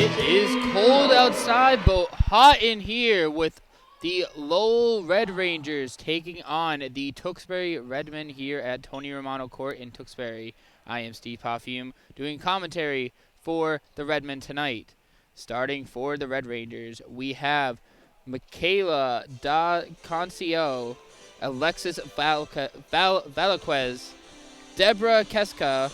It is cold outside, but hot in here with the Lowell Red Rangers taking on the Tewksbury Redmen here at Tony Romano Court in Tewksbury. I am Steve Perfume doing commentary for the Redmen tonight. Starting for the Red Rangers, we have Michaela Da Concio, Alexis Valaquez, Deborah Keska,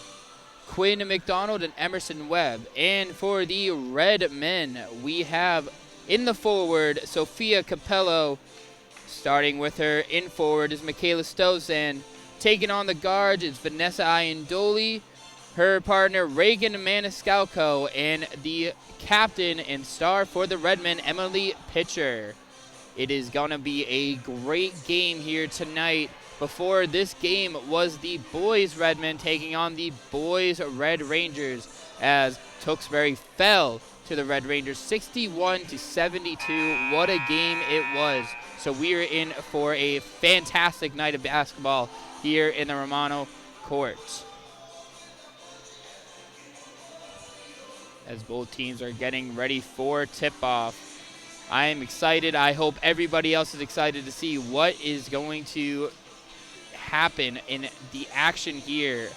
Quinn McDonald, and Emerson Webb. And for the Red Men, we have in the forward Sophia Capello. Starting with her in forward is Michaela Stosan. Taking on the guards is Vanessa Iandoli, her partner Reagan Maniscalco, and the captain and star for the Redmen, Emily Pitcher. It is going to be a great game here tonight. Before this game was the boys Redmen taking on the boys Red Rangers as Tewksbury fell to the Red Rangers 61-72. What a game it was. So we are in for a fantastic night of basketball here in the Romano Court, as both teams are getting ready for tip-off. I am excited. I hope everybody else is excited to see what is going to happen in the action here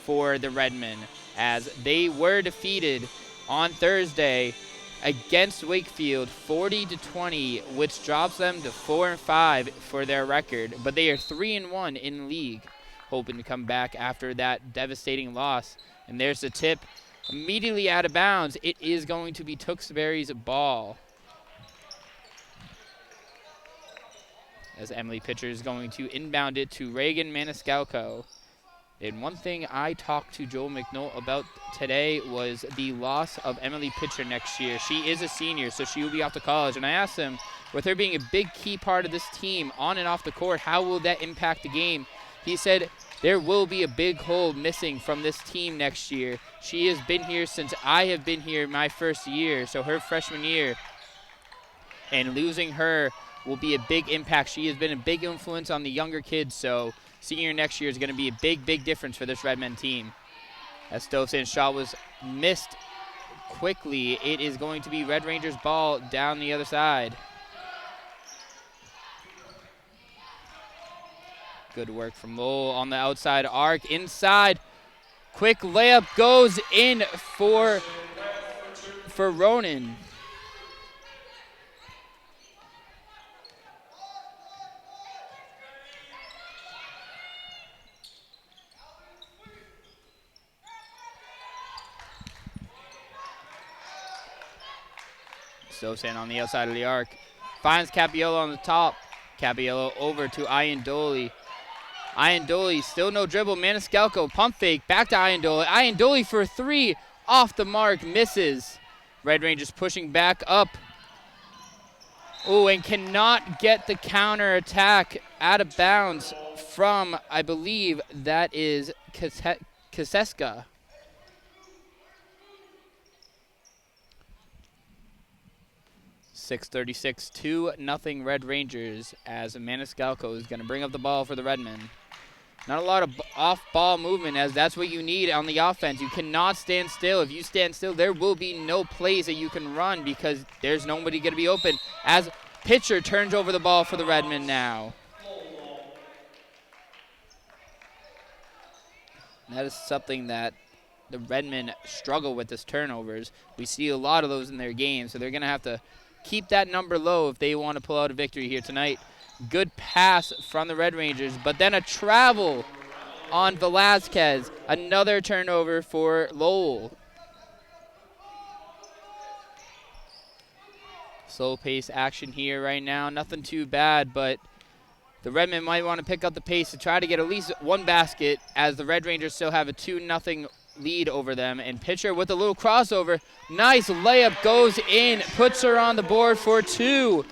for the Redmen, as they were defeated on Thursday against Wakefield 40-20, which drops them to 4-5 for their record, but they are 3-1 in league, hoping to come back after that devastating loss. And there's the tip immediately out of bounds. It is going to be Tewksbury's ball, as Emily Pitcher is going to inbound it to Reagan Maniscalco. And one thing I talked to Joel McNult about today was the loss of Emily Pitcher next year. She is a senior, so she will be off to college. And I asked him, with her being a big key part of this team on and off the court, how will that impact the game? He said there will be a big hole missing from this team next year. She has been here since I have been here my first year, so her freshman year. And losing her will be a big impact. She has been a big influence on the younger kids, so senior next year is going to be a big difference for this Redmen team. As Stovesan's shot was missed quickly, it is going to be Red Rangers ball down the other side. Good work from Lowell on the outside arc. Inside, quick layup goes in for Ronan. Stosan on the outside of the arc. Finds Capiello on the top. Capiello over to Iandoli. Iandoli, still no dribble. Maniscalco, pump fake, back to Iandoli. Iandoli for a three, off the mark, misses. Red Rangers pushing back up. Oh, and cannot get the counter attack out of bounds from, I believe, that is Kaseska. .36, 2-0 Red Rangers, as Maniscalco is going to bring up the ball for the Redmen. Not a lot of off-ball movement, as that's what you need on the offense. You cannot stand still. If you stand still, there will be no plays that you can run because there's nobody going to be open, as Pitcher turns over the ball for the Redmen now. That is something that the Redmen struggle with, is turnovers. We see a lot of those in their game, so they're going to have to keep that number low if they want to pull out a victory here tonight. Good pass from the Red Rangers, but then a travel on Velazquez. Another turnover for Lowell. Slow pace action here right now. Nothing too bad, but the Redmen might want to pick up the pace to try to get at least one basket, as the Red Rangers still have a 2-0 lead over them. And Pitcher with a little crossover. Nice layup goes in, puts her on the board for two.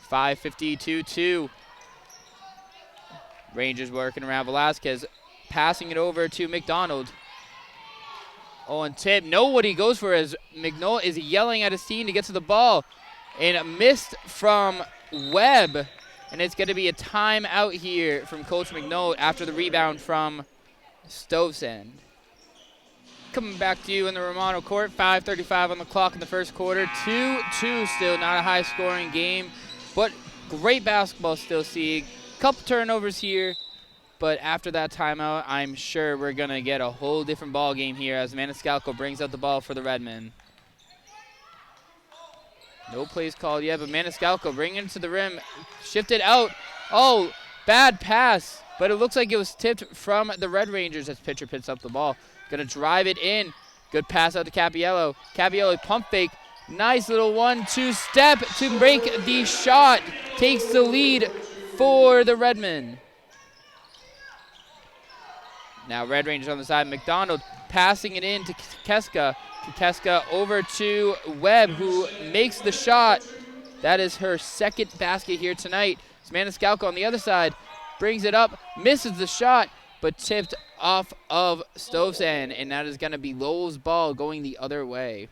5:52-2. Rangers working around Velazquez, passing it over to McDonald. Oh, and tip. Nobody goes for it, as McNult is yelling at his team to get to the ball. And missed from Webb. And it's going to be a timeout here from Coach McNult after the rebound from Stovesan. Coming back to you in the Romano court, 5:35 on the clock in the first quarter. 2-2 still, not a high-scoring game, but great basketball still seeing. Couple turnovers here, but after that timeout, I'm sure we're going to get a whole different ball game here as Maniscalco brings out the ball for the Redmen. No plays called yet, but Maniscalco bringing it to the rim, shifted out. Oh, bad pass, but it looks like it was tipped from the Red Rangers as pitcher picks up the ball. Gonna drive it in. Good pass out to Cappiello. Cappiello pump fake. Nice little 1-2 step to make the shot. Takes the lead for the Redmen. Now Red Rangers on the side. McDonald passing it in to Keska. Keska over to Webb, who makes the shot. That is her second basket here tonight. Maniscalco on the other side brings it up, misses the shot, but tipped off of Stovsan, and that is going to be Lowell's ball going the other way.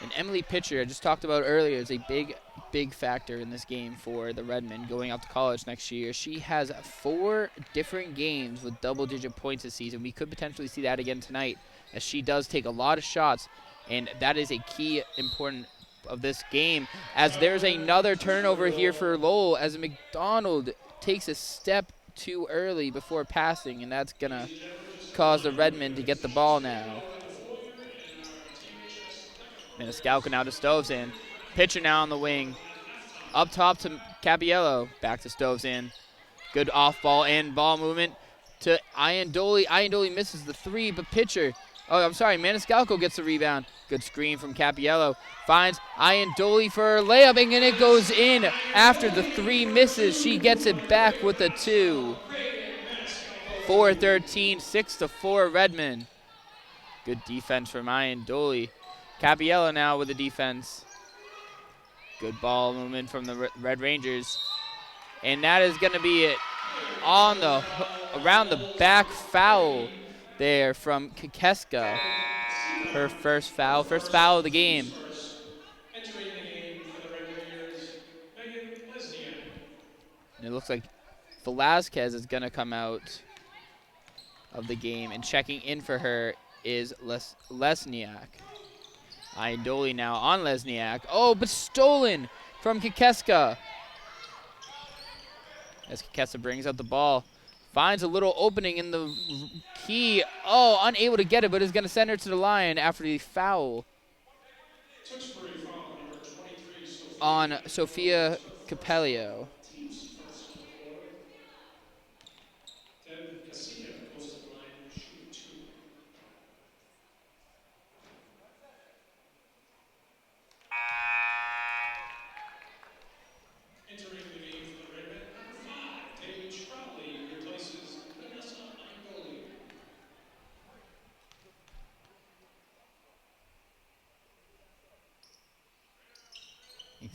And Emily Pitcher, I just talked about earlier, is a big factor in this game for the Redmen going out to college next year. She has 4 different games with double-digit points this season. We could potentially see that again tonight, as she does take a lot of shots, and that is a key important of this game, as there's another turnover here for Lowell as McDonald takes a step too early before passing, and that's going to cause the Redmen to get the ball now. Maniscalco now to Stovsan. Pitcher now on the wing. Up top to Cappiello. Back to Stovsan. Good off ball and ball movement to Iandoli. Iandoli misses the 3, but Pitcher. Oh, I'm sorry. Maniscalco gets the rebound. Good screen from Cappiello. Finds Iandoli for a layup, and it goes in after the 3 misses. She gets it back with a 2. 4-13, 6-4 Redmen. Good defense from Iandoli. Cappiello now with the defense. Good ball movement from the Red Rangers. And that is going to be it on the around the back foul there from Keska. Her first foul of the game. And it looks like Velazquez is going to come out of the game, and checking in for her is Lesniak. Iandoli now on Lesniak. Oh, but stolen from Kekeska. As Kekeska brings out the ball. Finds a little opening in the key. Oh, unable to get it, but is going to send her to the line after the foul on Sofia Capello.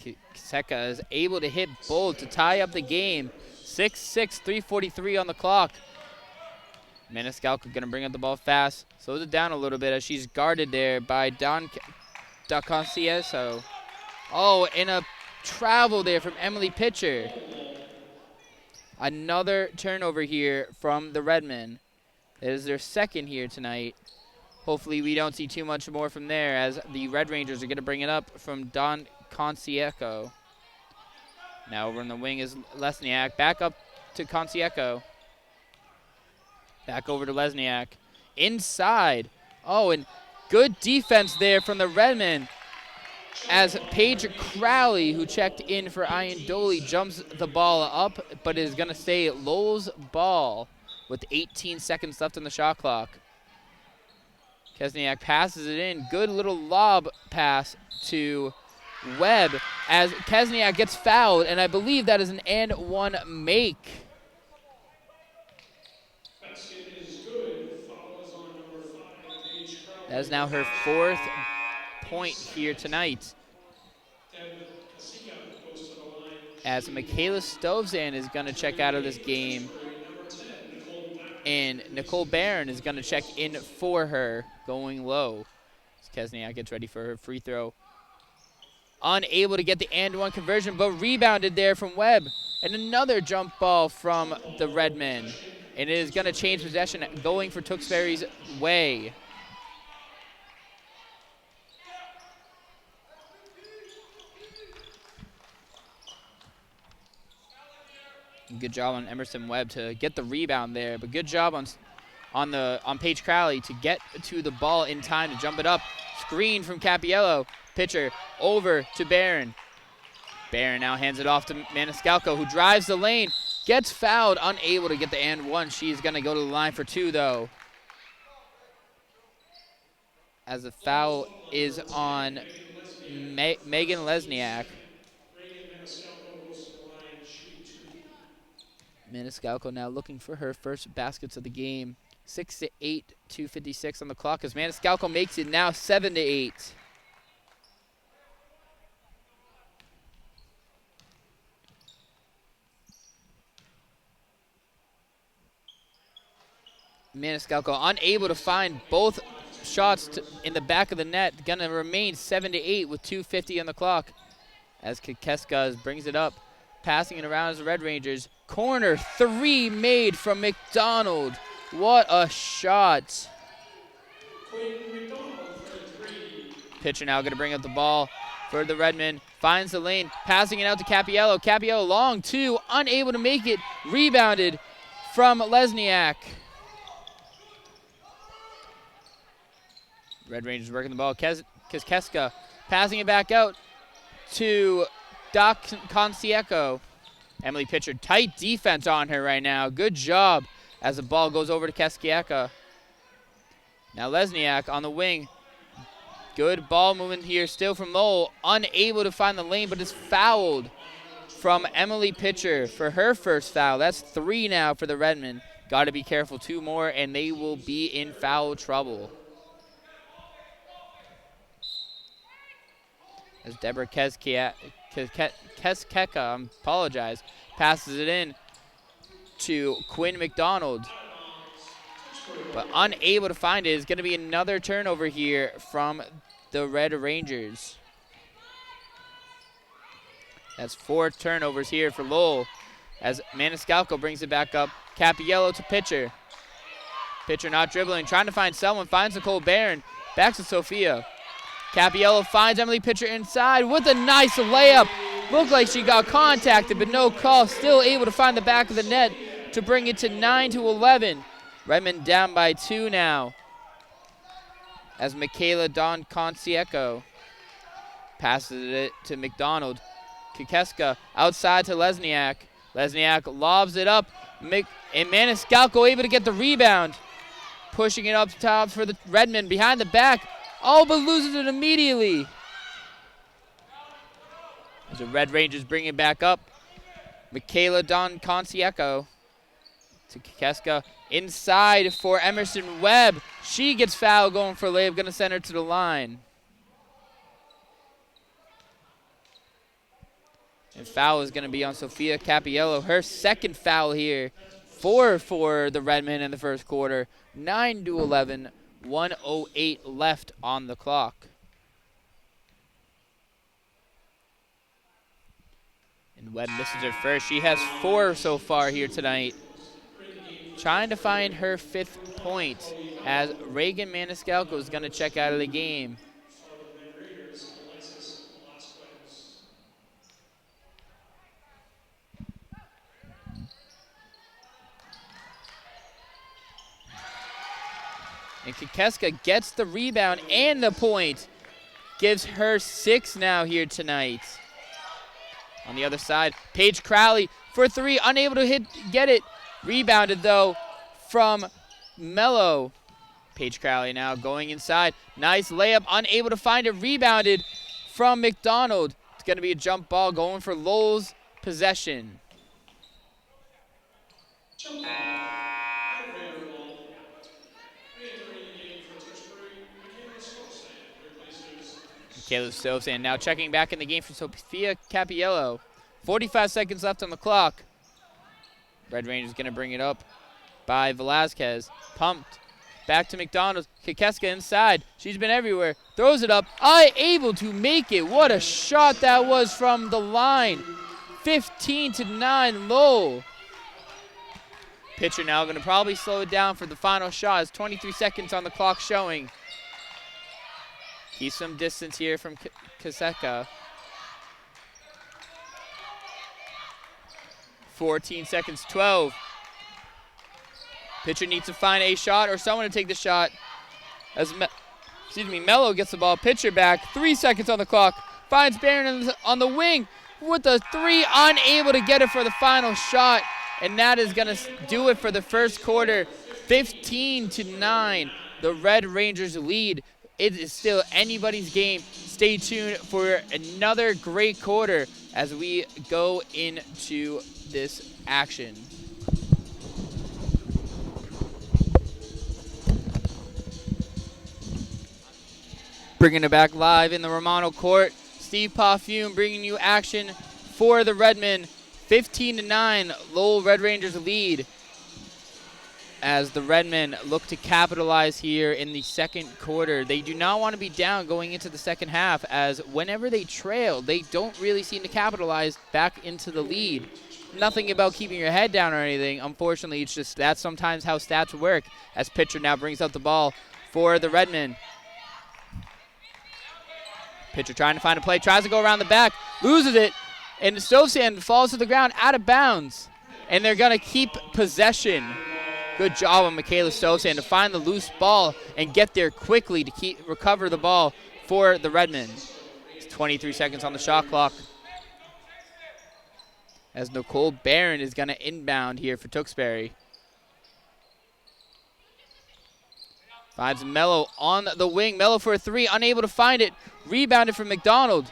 Kekeska is able to hit both to tie up the game. 6-6, 3:43 on the clock. Maniscalco going to bring up the ball fast. Slows it down a little bit as she's guarded there by Da Concieso. Oh, and a travel there from Emily Pitcher. Another turnover here from the Redmen. It is their second here tonight. Hopefully we don't see too much more from there, as the Red Rangers are going to bring it up from Don Concieco. Now over in the wing is Lesniak. Back up to Concieco. Back over to Lesniak. Inside. Oh, and good defense there from the Redmen, as Paige Crowley, who checked in for Iandoli, jumps the ball up, but is going to stay Lowell's ball with 18 seconds left on the shot clock. Kesniak passes it in. Good little lob pass to Webb as Kesniak gets fouled, and I believe that is an and one make. That is now her 4th point here tonight, as Michaela Stovsan is going to check out of this game, and Nicole Barron is going to check in for her, going low. Kesniak gets ready for her free throw. Unable to get the and one conversion, but rebounded there from Webb. And another jump ball from the Redmen. and it is going to change possession going for Tewksbury's way. Good job on Emerson Webb to get the rebound there, but good job on Paige Crowley to get to the ball in time to jump it up. Screen from Capiello. Pitcher over to Barron. Barron now hands it off to Maniscalco, who drives the lane, gets fouled, unable to get the and one. She's going to go to the line for two, though, as the foul is on Megan Lesniak. Maniscalco now looking for her first baskets of the game. 6-8, 2:56 on the clock as Maniscalco makes it now 7-8. Maniscalco unable to find both shots in the back of the net. Gonna remain 7-8 with 2:50 on the clock as Kikeska brings it up, passing it around as the Red Rangers. Corner three made from McDonald. What a shot. Pitcher now going to bring up the ball for the Redmen. Finds the lane, passing it out to Capiello. Capiello long two, unable to make it. Rebounded from Lesniak. Red Rangers working the ball. Kikeska passing it back out to Doc Concieco. Emily Pitcher, tight defense on her right now. Good job as the ball goes over to Keskieka. Now Lesniak on the wing. Good ball movement here still from Lowell. Unable to find the lane, but is fouled from Emily Pitcher for her first foul. That's three now for the Redmen. Got to be careful. Two more, and they will be in foul trouble. As Deborah Keskeka, passes it in to Quinn McDonald, but unable to find it. Is going to be another turnover here from the Red Rangers. That's 4 turnovers here for Lowell as Maniscalco brings it back up. Capiello to Pitcher. Pitcher not dribbling, trying to find someone, finds Nicole Barron, back to Sophia. Capiello finds Emily Pitcher inside with a nice layup. Looked like she got contacted, but no call. Still able to find the back of the net to bring it to 9-11. Redmond down by 2 now as Michaela Don Concieco passes it to McDonald. Kikeska outside to Lesniak. Lesniak lobs it up, and Maniscalco able to get the rebound. Pushing it up top for the Redmond behind the back. Oh, but loses it immediately. As the Red Rangers bring it back up. Michaela Don Concieco to Kikeska. Inside for Emerson Webb. She gets fouled going for a layup. Going to send her to the line. And foul is going to be on Sophia Capiello. Her second foul here. 4 for the Redmen in the first quarter. 9-11. 1:08 left on the clock. And Webb misses her first. She has 4 so far here tonight. Trying to find her 5th point as Reagan Maniscalco is going to check out of the game. And Kikeska gets the rebound and the point. Gives her 6 now here tonight. On the other side, Paige Crowley for 3, unable to get it. Rebounded though from Mello. Paige Crowley now going inside. Nice layup, unable to find it. Rebounded from McDonald. It's going to be a jump ball going for Lowell's possession. Jump ball. Michaela Sosan now checking back in the game for Sophia Capiello. 45 seconds left on the clock. Red Rangers going to bring it up by Velazquez. Pumped. Back to McDonald. Kikeska inside. She's been everywhere. Throws it up. Able to make it. What a shot that was from the line. 15-9 Lowell. Pitcher now going to probably slow it down for the final shot. It's 23 seconds on the clock showing. Keep some distance here from Kaseka. 14 seconds, 12. Pitcher needs to find a shot or someone to take the shot. As Mello gets the ball. Pitcher back. 3 seconds on the clock. Finds Barron on the wing with the three. Unable to get it for the final shot. And that is going to do it for the first quarter. 15-9. The Red Rangers lead. It is still anybody's game. Stay tuned for another great quarter as we go into this action. Bringing it back live in the Romano Court. Steve Parfume bringing you action for the Redmen. 15-9, Lowell Red Rangers lead as the Redmen look to capitalize here in the second quarter. They do not want to be down going into the second half, as whenever they trail, they don't really seem to capitalize back into the lead. Nothing about keeping your head down or anything. Unfortunately, it's just that's sometimes how stats work, as pitcher now brings out the ball for the Redmen. Pitcher trying to find a play, tries to go around the back, loses it, and Stovsand falls to the ground out of bounds. And they're going to keep possession. Good job on Michaela Stovsand to find the loose ball and get there quickly to recover the ball for the Redmen. It's 23 seconds on the shot clock. As Nicole Barron is going to inbound here for Tewksbury. Finds Mello on the wing. Mello for a three, unable to find it. Rebounded from McDonald.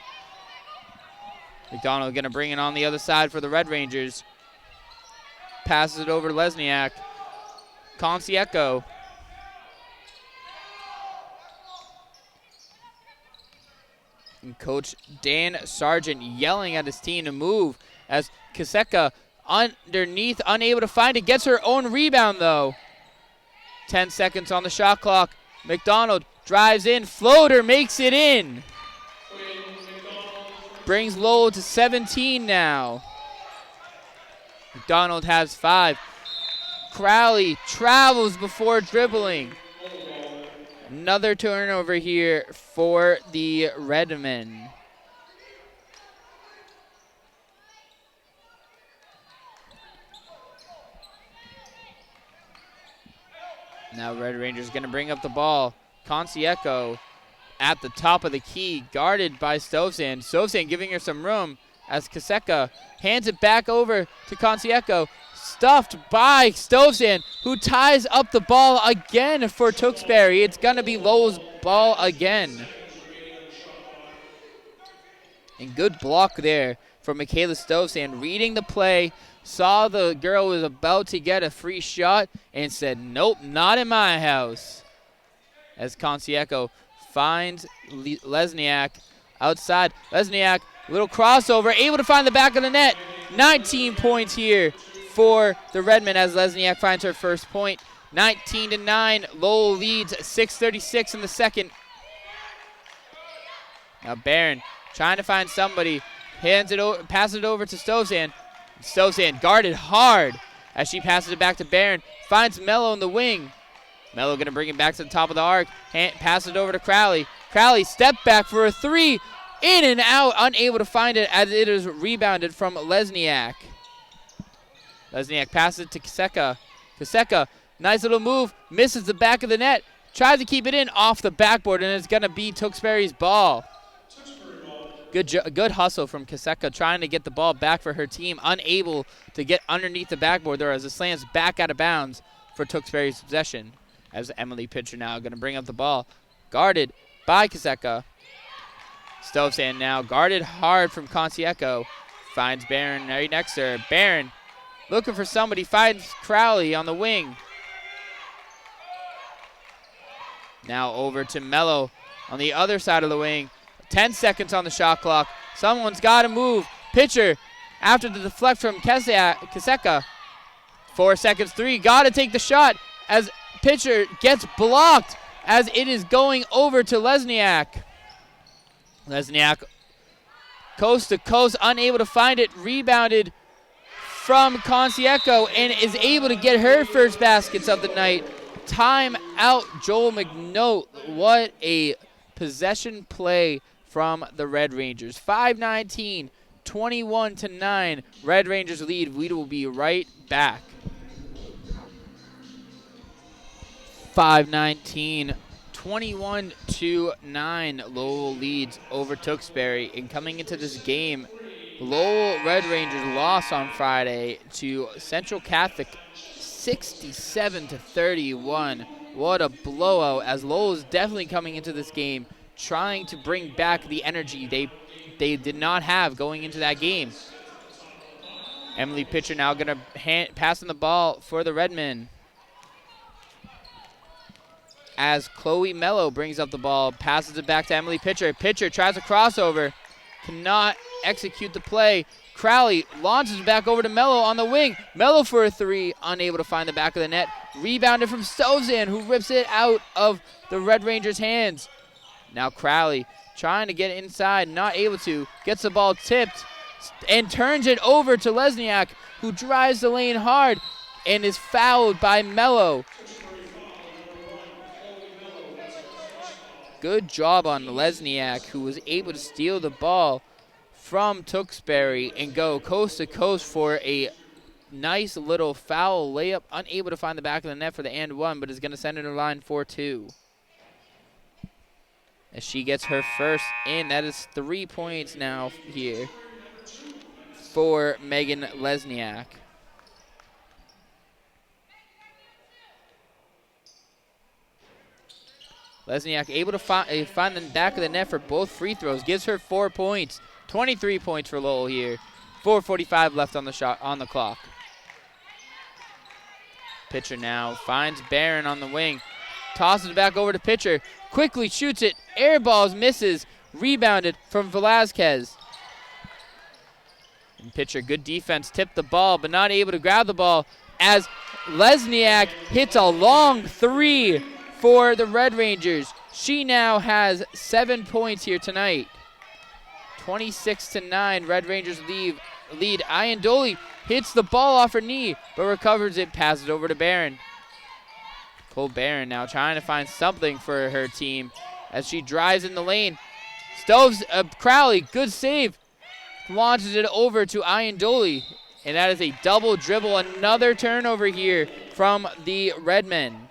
McDonald going to bring it on the other side for the Red Rangers. Passes it over to Lesniak. Concieco. And Coach Dan Sargent yelling at his team to move as Kaseka underneath, unable to find it. Gets her own rebound though. 10 seconds on the shot clock. McDonald drives in. Floater makes it in. Brings Lowell to 17 now. McDonald has 5. Crowley travels before dribbling. Another turnover here for the Redmen. Now Red Rangers going to bring up the ball. Concieco at the top of the key, guarded by Stovsand. Stovsand giving her some room as Kaseka hands it back over to Concieco. Stuffed by Stovsand, who ties up the ball again for Tewksbury. It's going to be Lowell's ball again. And good block there from Michaela Stovsand, reading the play, saw the girl was about to get a free shot, and said, nope, not in my house. As Concieco finds Lesniak outside. Lesniak, little crossover, able to find the back of the net. 19 points here for the Redmen as Lesniak finds her first point. 19-9, Lowell leads 6:36 in the second. Now Barron trying to find somebody, passes it over to Stovsand. Stovsand guarded hard as she passes it back to Barron. Finds Mello in the wing. Mello going to bring it back to the top of the arc. Pass it over to Crowley. Crowley step back for a three. In and out, unable to find it as it is rebounded from Lesniak. Lesniak passes it to Kaseka. Kaseka, nice little move, misses the back of the net. Tries to keep it in off the backboard, and it's going to be Tewksbury's ball. Good hustle from Kaseka trying to get the ball back for her team. Unable to get underneath the backboard there as it slams back out of bounds for Tewksbury's possession. As Emily Pitcher now going to bring up the ball. Guarded by Kaseka. Stovsand now guarded hard from Concieco. Finds Barron right next to her. Barron looking for somebody. Finds Crowley on the wing. Now over to Mello on the other side of the wing. 10 seconds on the shot clock. Someone's got to move. Pitcher after the deflect from Kaseka. 4 seconds, 3. Got to take the shot as Pitcher gets blocked as it is going over to Lesniak. Lesniak coast to coast, unable to find it. Rebounded from Concieco and is able to get her first baskets of the night. Time out, Joel McNote. What a possession play from the Red Rangers. 5:19, 21-9. Red Rangers lead. We will be right back. 5:19, 21-9. Lowell leads over Tewksbury. And coming into this game, Lowell Red Rangers lost on Friday to Central Catholic 67-31. What a blowout, as Lowell is definitely coming into this game trying to bring back the energy they did not have going into that game. Emily Pitcher now going to pass on the ball for the Redmen. As Chloe Mello brings up the ball, passes it back to Emily Pitcher. Pitcher tries a crossover, cannot execute the play. Crowley launches back over to Mello on the wing. Mello for a three, unable to find the back of the net. Rebounded from Stovzan, who rips it out of the Red Rangers' hands. Now Crowley trying to get inside, not able to. Gets the ball tipped and turns it over to Lesniak, who drives the lane hard and is fouled by Mello. Good job on Lesniak, who was able to steal the ball from Tewksbury and go coast to coast for a nice little foul layup. Unable to find the back of the net for the and one, but is going to send it to the line for two. As she gets her first in, that is 3 points now here for Megan Lesniak. Lesniak able to find the back of the net for both free throws. Gives her 4 points. 23 points for Lowell here. 4:45 left on the clock. Pitcher now finds Barron on the wing. Tosses it back over to Pitcher. Quickly shoots it. Air balls, misses. Rebounded from Velazquez. And Pitcher, good defense, tipped the ball, but not able to grab the ball as Lesniak hits a long three for the Red Rangers. She now has 7 points here tonight. 26-9, Red Rangers lead. Iandoli hits the ball off her knee, but recovers it, passes over to Barron. Cole Barron now trying to find something for her team as she drives in the lane. Crowley, good save. Launches it over to Iandoli, and that is a double dribble. Another turnover here from the Redmen.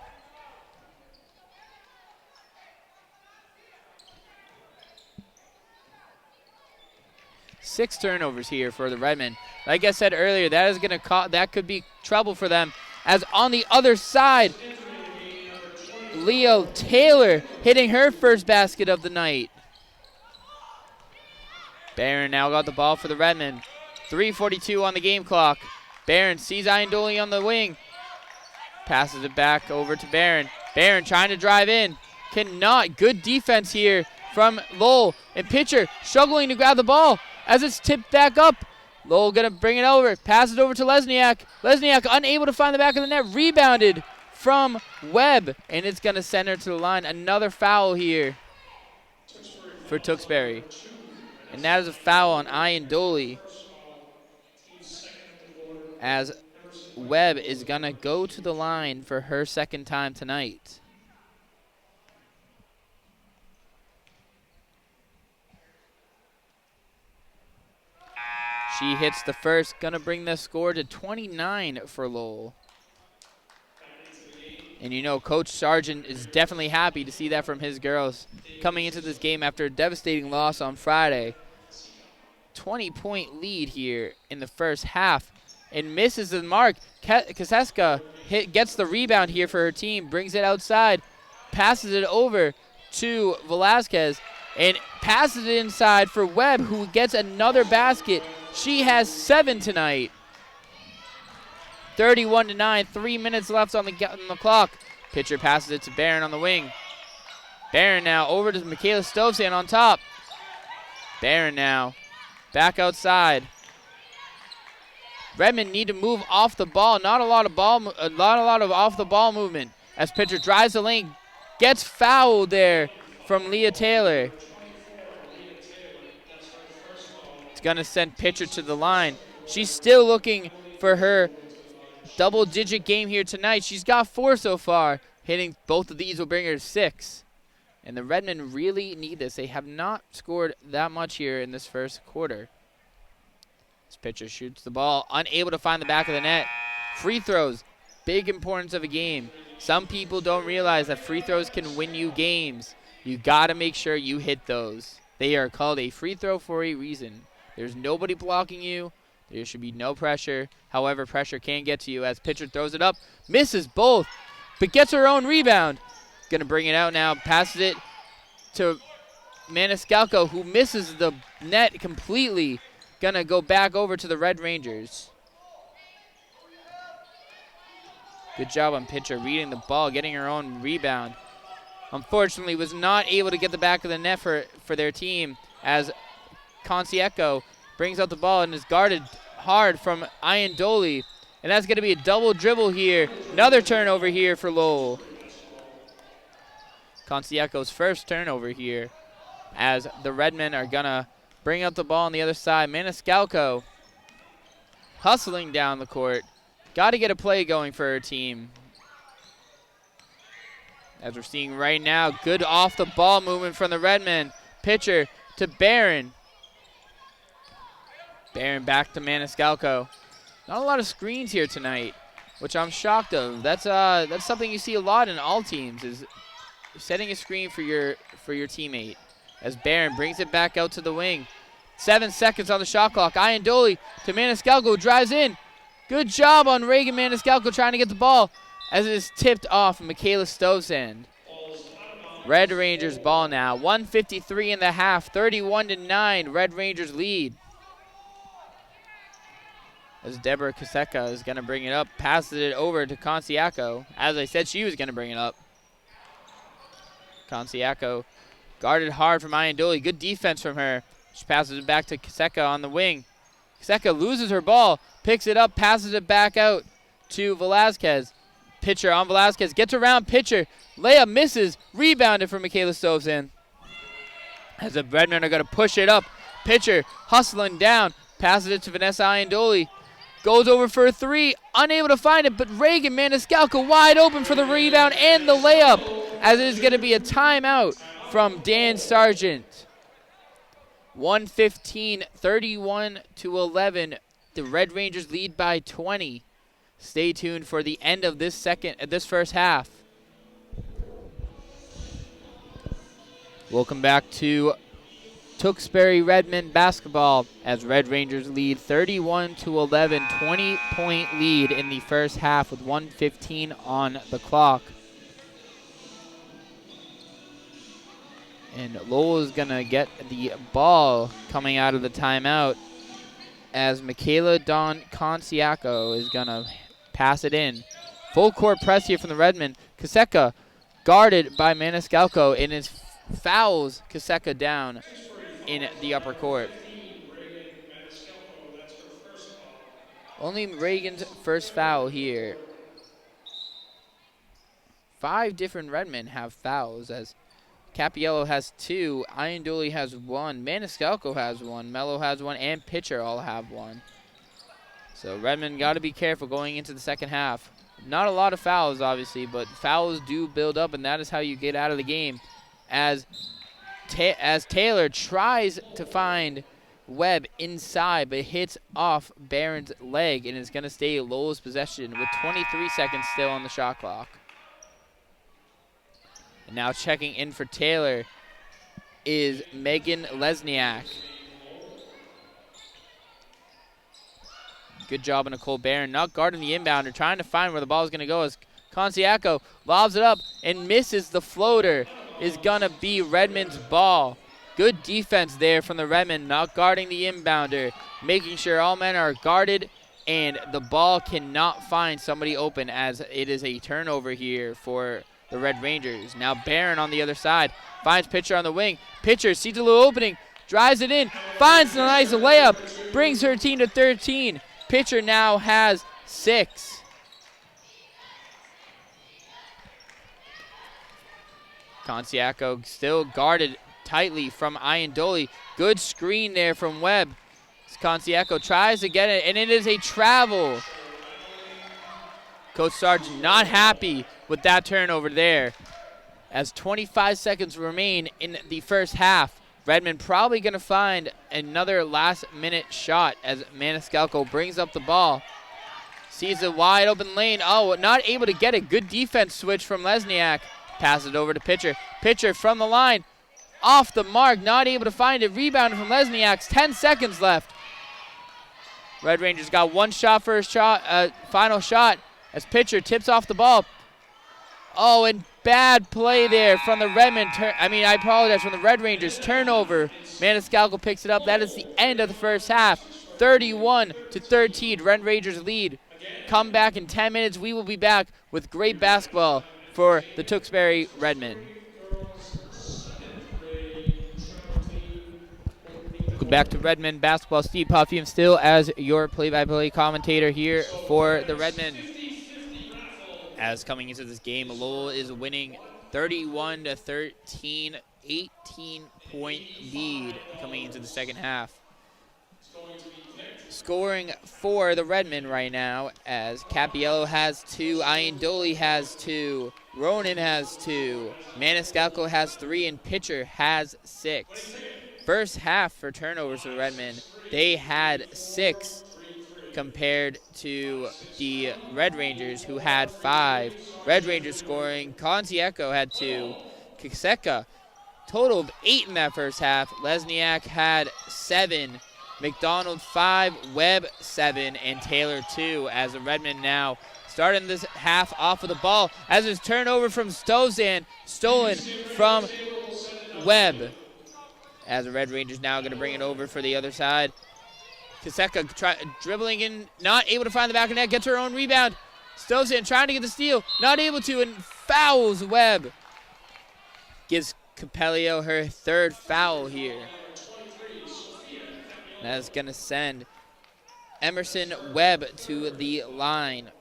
6 turnovers here for the Redmen. Like I said earlier, that is going to that could be trouble for them. As on the other side, Leo Taylor hitting her first basket of the night. Barron now got the ball for the Redmen. 3:42 on the game clock. Barron sees Iandoli on the wing. Passes it back over to Barron. Barron trying to drive in. Cannot. Good defense here from Lowell. And Pitcher struggling to grab the ball as it's tipped back up. Lowell gonna bring it over. Pass it over to Lesniak. Lesniak unable to find the back of the net. Rebounded from Webb. And it's gonna send her to the line. Another foul here for Tewksbury. And that is a foul on Iandoli, as Webb is going to go to the line for her second time tonight. She hits the first, going to bring the score to 29 for Lowell. And you know, Coach Sargent is definitely happy to see that from his girls coming into this game after a devastating loss on Friday. 20-point lead here in the first half, and misses the mark. Kaseska gets the rebound here for her team, brings it outside, passes it over to Velazquez, and passes it inside for Webb, who gets another basket. She has 7 tonight. 31-9, 3 minutes left on the clock. Pitcher passes it to Barron on the wing. Barron now over to Michaela Stovsan on top. Barron now back outside. Redmond need to move off the ball. Not a lot of off the ball movement as Pitcher drives the lane, gets fouled there from Leah Taylor. It's gonna send Pitcher to the line. She's still looking for her double-digit game here tonight. She's got 4 so far. Hitting both of these will bring her to 6. And the Redmen really need this. They have not scored that much here in this first quarter. This pitcher shoots the ball, unable to find the back of the net. Free throws, big importance of a game. Some people don't realize that free throws can win you games. You got to make sure you hit those. They are called a free throw for a reason. There's nobody blocking you. There should be no pressure. However, pressure can get to you as pitcher throws it up. Misses both, but gets her own rebound. Going to bring it out now. Passes it to Maniscalco, who misses the net completely. Going to go back over to the Red Rangers. Good job on pitcher reading the ball, getting her own rebound. Unfortunately, was not able to get the back of the net for their team as Conceico brings out the ball and is guarded hard from Iandoli. And that's going to be a double dribble here. Another turnover here for Lowell. Conceico's first turnover here as the Redmen are going to bring out the ball on the other side. Maniscalco hustling down the court. Got to get a play going for her team. As we're seeing right now, good off-the-ball movement from the Redmen. Pitcher to Barron. Barron back to Maniscalco. Not a lot of screens here tonight, which I'm shocked of. That's something you see a lot in all teams, is setting a screen for your teammate. As Barron brings it back out to the wing. 7 seconds on the shot clock. Iandoli to Maniscalco, drives in. Good job on Reagan Maniscalco trying to get the ball as it is tipped off Michaela Stovesand. Red Rangers ball now. 1:53 in the half. 31-9. Red Rangers lead. As Deborah Kaseka is going to bring it up. Passes it over to Conceico. As I said, she was going to bring it up. Conceico guarded hard from Iandoli. Good defense from her. She passes it back to Kaseka on the wing. Kaseka loses her ball. Picks it up. Passes it back out to Velazquez. Pitcher on Velazquez. Gets around pitcher. Layup misses. Rebounded for Michaela Stovesand. As the Redmen are going to push it up. Pitcher hustling down. Passes it to Vanessa Iandoli. Goes over for a 3. Unable to find it, but Reagan Maniscalco wide open for the rebound and the layup, as it is going to be a timeout from Dan Sargent. 1:15, 31-11. The Red Rangers lead by 20. Stay tuned for the end of this first half. Welcome back to Tewksbury Redmen basketball as Red Rangers lead 31-11, 20-point lead in the first half with 1:15 on the clock. And Lowell is going to get the ball coming out of the timeout as Michaela Don Conceico is going to pass it in. Full court press here from the Redmen. Kaseka guarded by Maniscalco and it fouls Kaseka down in the upper court. Only Reagan's first foul here. 5 different Redmen have fouls as Capiello has 2, Iandoli has 1, Maniscalco has 1, Mello has 1, and pitcher all have 1. So Redmen got to be careful going into the second half. Not a lot of fouls, obviously, but fouls do build up, and that is how you get out of the game. As Taylor tries to find Webb inside, but hits off Barron's leg, and is going to stay Lowell's possession with 23 seconds still on the shot clock. And now checking in for Taylor is Megan Lesniak. Good job on Nicole Barron, not guarding the inbounder, trying to find where the ball is going to go as Conceico lobs it up and misses the floater. Is going to be Redmond's ball. Good defense there from the Redmen, not guarding the inbounder, making sure all men are guarded and the ball cannot find somebody open as it is a turnover here for the Red Rangers. Now Barron on the other side finds pitcher on the wing. Pitcher sees a little opening, drives it in, finds a nice layup, brings her team to 13. Pitcher now has 6. Conceico still guarded tightly from Iandoli. Good screen there from Webb. Concieco tries to get it, and it is a travel. Coach Sarge not happy with that turnover there. As 25 seconds remain in the first half, Redmond probably going to find another last-minute shot as Maniscalco brings up the ball. Sees a wide open lane. Oh, not able to get it. Good defense switch from Lesniak. Pass it over to Pitcher. Pitcher from the line. Off the mark. Not able to find it. Rebounded from Lesniak. 10 seconds left. Red Rangers got one shot for a final shot as Pitcher tips off the ball. Oh, and bad play there from the Redmond. I apologize, from the Red Rangers. Turnover. Maniscalco picks it up. That is the end of the first half. 31-13. Red Rangers lead. Come back in 10 minutes. We will be back with great basketball for the Tewksbury Redmen. Welcome back to Redmond basketball. Steve Puffiam still as your play-by-play commentator here for the Redmen. As coming into this game, Lowell is winning 31-13, 18-point lead coming into the second half. Scoring for the Redmen right now as Capiello has 2, Iandoli has 2, Ronan has 2, Maniscalco has 3, and Pitcher has 6. First half for turnovers for the Redmen, they had 6 compared to the Red Rangers, who had 5. Red Rangers scoring, Concieco had 2, Kiseka total of 8 in that first half. Lesniak had 7. McDonald 5, Webb 7, and Taylor 2, as the Redmen now starting this half off of the ball as his turnover from Stozan, stolen from Webb. As the Red Rangers now going to bring it over for the other side. Kiseka dribbling in, not able to find the back of the net, gets her own rebound. Stozan trying to get the steal, not able to, and fouls Webb. Gives Capello her 3rd foul here. That's going to send Emerson Webb to the line.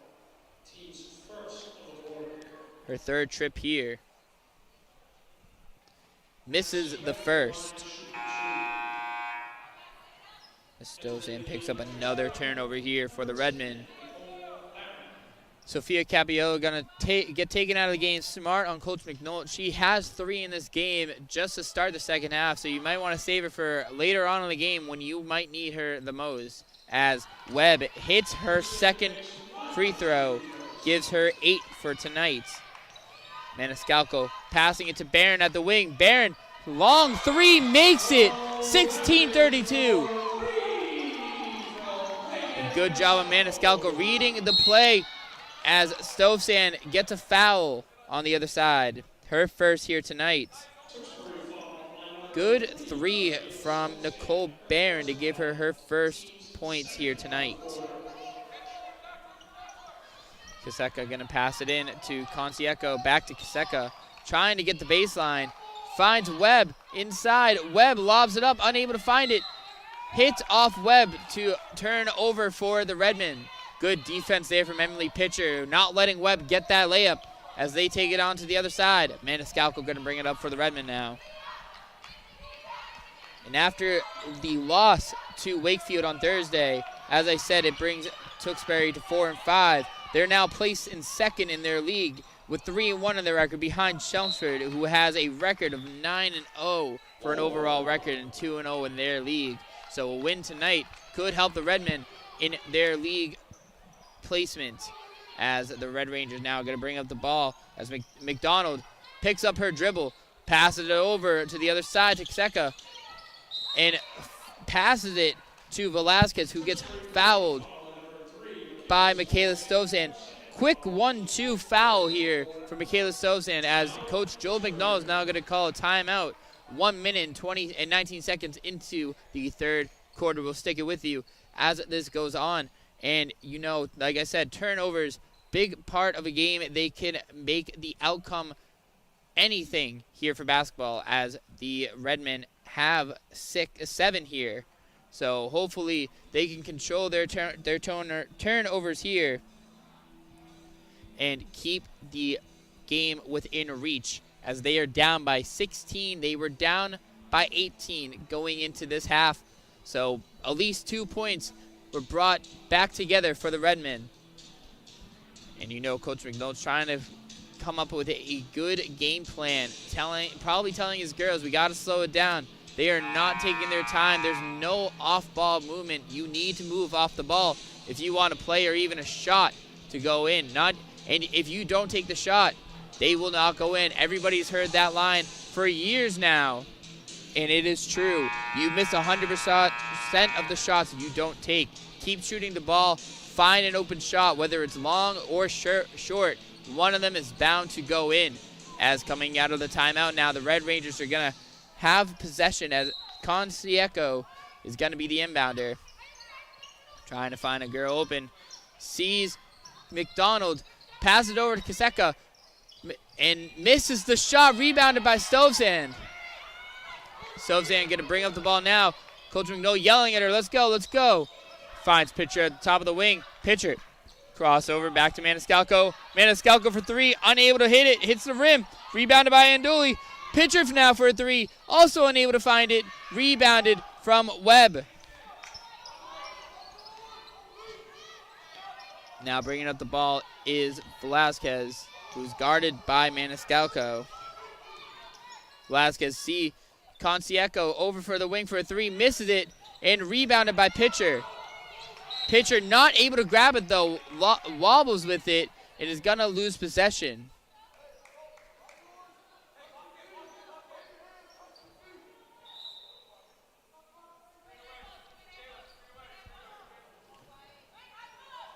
Her 3rd trip here. Misses the first. Stozan picks up another turnover here for the Redmen. Sophia Capiello going to get taken out of the game. Smart on Coach McNulty. She has 3 in this game just to start the second half, so you might want to save her for later on in the game when you might need her the most. As Webb hits her 2nd free throw, gives her 8 for tonight. Maniscalco passing it to Barron at the wing. Barron, long 3, makes it 16-32. Good job of Maniscalco reading the play as Stozan gets a foul on the other side. Her first here tonight. Good 3 from Nicole Barron to give her her first points here tonight. Kiseka going to pass it in to Concieco. Back to Kiseka. Trying to get the baseline. Finds Webb inside. Webb lobs it up. Unable to find it. Hit off Webb to turn over for the Redmen. Good defense there from Emily Pitcher. Not letting Webb get that layup as they take it on to the other side. Maniscalco going to bring it up for the Redmen now. And after the loss to Wakefield on Thursday, as I said, it brings Tewksbury to 4-5. They're now placed in 2nd in their league with 3-1 in their record behind Chelmsford, who has a record of 9-0 for an overall record and 2-0 in their league. So a win tonight could help the Redmen in their league placement, as the Red Rangers now going to bring up the ball as McDonald picks up her dribble, passes it over to the other side to Kiseka, and passes it to Velasquez, who gets fouled by Michaela Stozan. Quick 1-2 foul here for Michaela Stozan as Coach Joel McNall is now going to call a timeout. 1 minute and 19 seconds into the 3rd quarter. We'll stick it with you as this goes on. And, you know, like I said, turnovers, big part of a game. They can make the outcome anything here for basketball, as the Redmen have 7 here. So hopefully they can control their turnovers here and keep the game within reach, as they are down by 16. They were down by 18 going into this half. So at least 2 points were brought back together for the Redmen. And you know Coach McNulty's trying to come up with a good game plan, probably telling his girls, we got to slow it down. They are not taking their time. There's no off-ball movement. You need to move off the ball if you want a play or even a shot to go in. And if you don't take the shot, they will not go in. Everybody's heard that line for years now, and it is true. You miss 100% of the shots you don't take. Keep shooting the ball. Find an open shot, whether it's long or short. One of them is bound to go in. As coming out of the timeout now, the Red Rangers are going to have possession as Concieco is going to be the inbounder. Trying to find a girl open. Sees McDonald. Passes it over to Kaseka. And misses the shot. Rebounded by Stovzan. Stovzan going to bring up the ball now. Coach McNulty yelling at her. Let's go, let's go. Finds Pitcher at the top of the wing. Pitcher. Crossover back to Maniscalco. Maniscalco for three. Unable to hit it. Hits the rim. Rebounded by Andoli. Pitcher now for a three. Also unable to find it. Rebounded from Webb. Now bringing up the ball is Velasquez, who's guarded by Maniscalco. Velasquez see Concieco over for the wing for a three. Misses it and rebounded by Pitcher. Pitcher not able to grab it though. Wobbles with it. It is going to lose possession.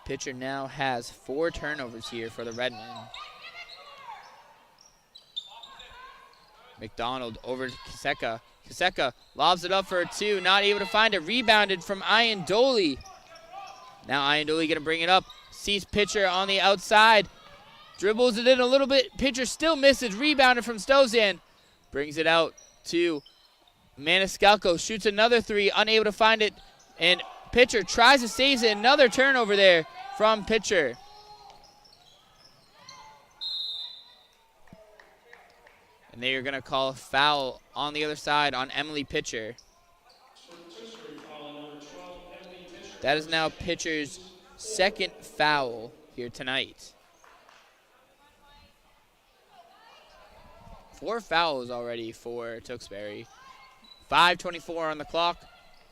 Pitcher now has 4 turnovers here for the Redmen. McDonald over to Kaseka. Kaseka lobs it up for a 2. Not able to find it. Rebounded from Iandoli. Now Iandoli going to bring it up. Sees Pitcher on the outside. Dribbles it in a little bit. Pitcher still misses. Rebounded from Stovzan. Brings it out to Maniscalco. Shoots another 3. Unable to find it. And Pitcher tries to save it. Another turnover there from Pitcher. And they are going to call a foul on the other side on Emily Pitcher. That is now Pitcher's second foul here tonight. 4 fouls already for Tewksbury. 5:24 on the clock.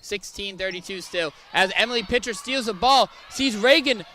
16:32 still. As Emily Pitcher steals the ball, sees Reagan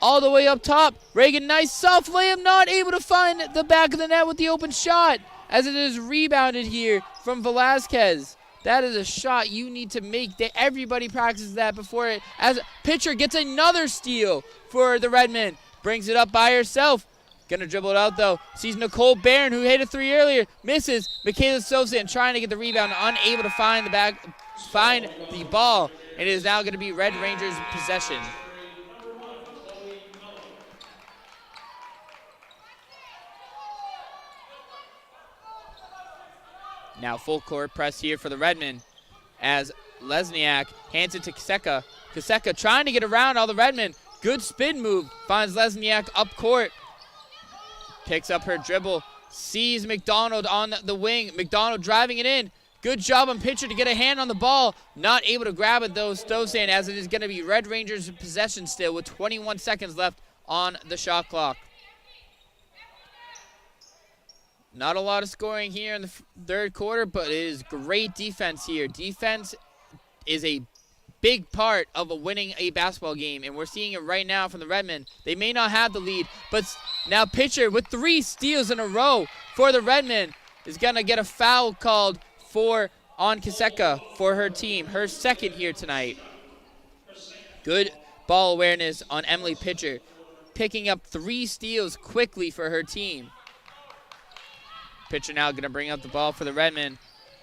all the way up top. Reagan, nice soft layup, not able to find the back of the net with the open shot, as it is rebounded here from Velasquez. That is a shot you need to make. Everybody practices that before it. As Pitcher gets another steal for the Redmen. Brings it up by herself. Gonna dribble it out though. Sees Nicole Barron, who hit a 3 earlier. Misses. Michaela Stovzan trying to get the rebound. Unable to find the ball. It is now gonna be Red Rangers possession. Now full court press here for the Redmen as Lesniak hands it to Kaseka. Kaseka trying to get around all the Redmen. Good spin move. Finds Lesniak up court. Picks up her dribble. Sees McDonald on the wing. McDonald driving it in. Good job on Pitcher to get a hand on the ball. Not able to grab it though, Stovzan, as it is going to be Red Rangers in possession still with 21 seconds left on the shot clock. Not a lot of scoring here in the third quarter, but it is great defense here. Defense is a big part of winning a basketball game, and we're seeing it right now from the Redmen. They may not have the lead, but now Pitcher with 3 steals in a row for the Redmen is going to get a foul called on Kaseka for her team, her second here tonight. Good ball awareness on Emily Pitcher, picking up 3 steals quickly for her team. Pitcher now going to bring up the ball for the Redmen.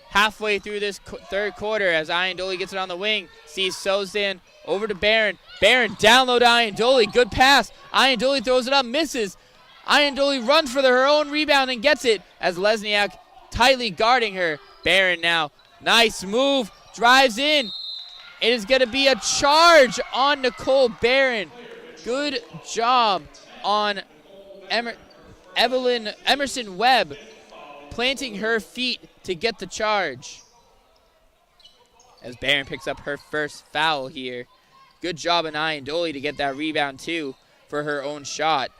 Halfway through this third quarter as Iandoli gets it on the wing. Sees Stovzan over to Barron. Barron down low to Iandoli. Good pass. Iandoli throws it up, misses. Iandoli runs for her own rebound and gets it as Lesniak tightly guarding her. Barron now. Nice move. Drives in. It is going to be a charge on Nicole Barron. Good job on Emerson Webb, planting her feet to get the charge. as Barron picks up her first foul here. Good job on Iandoli to get that rebound too for her own shot.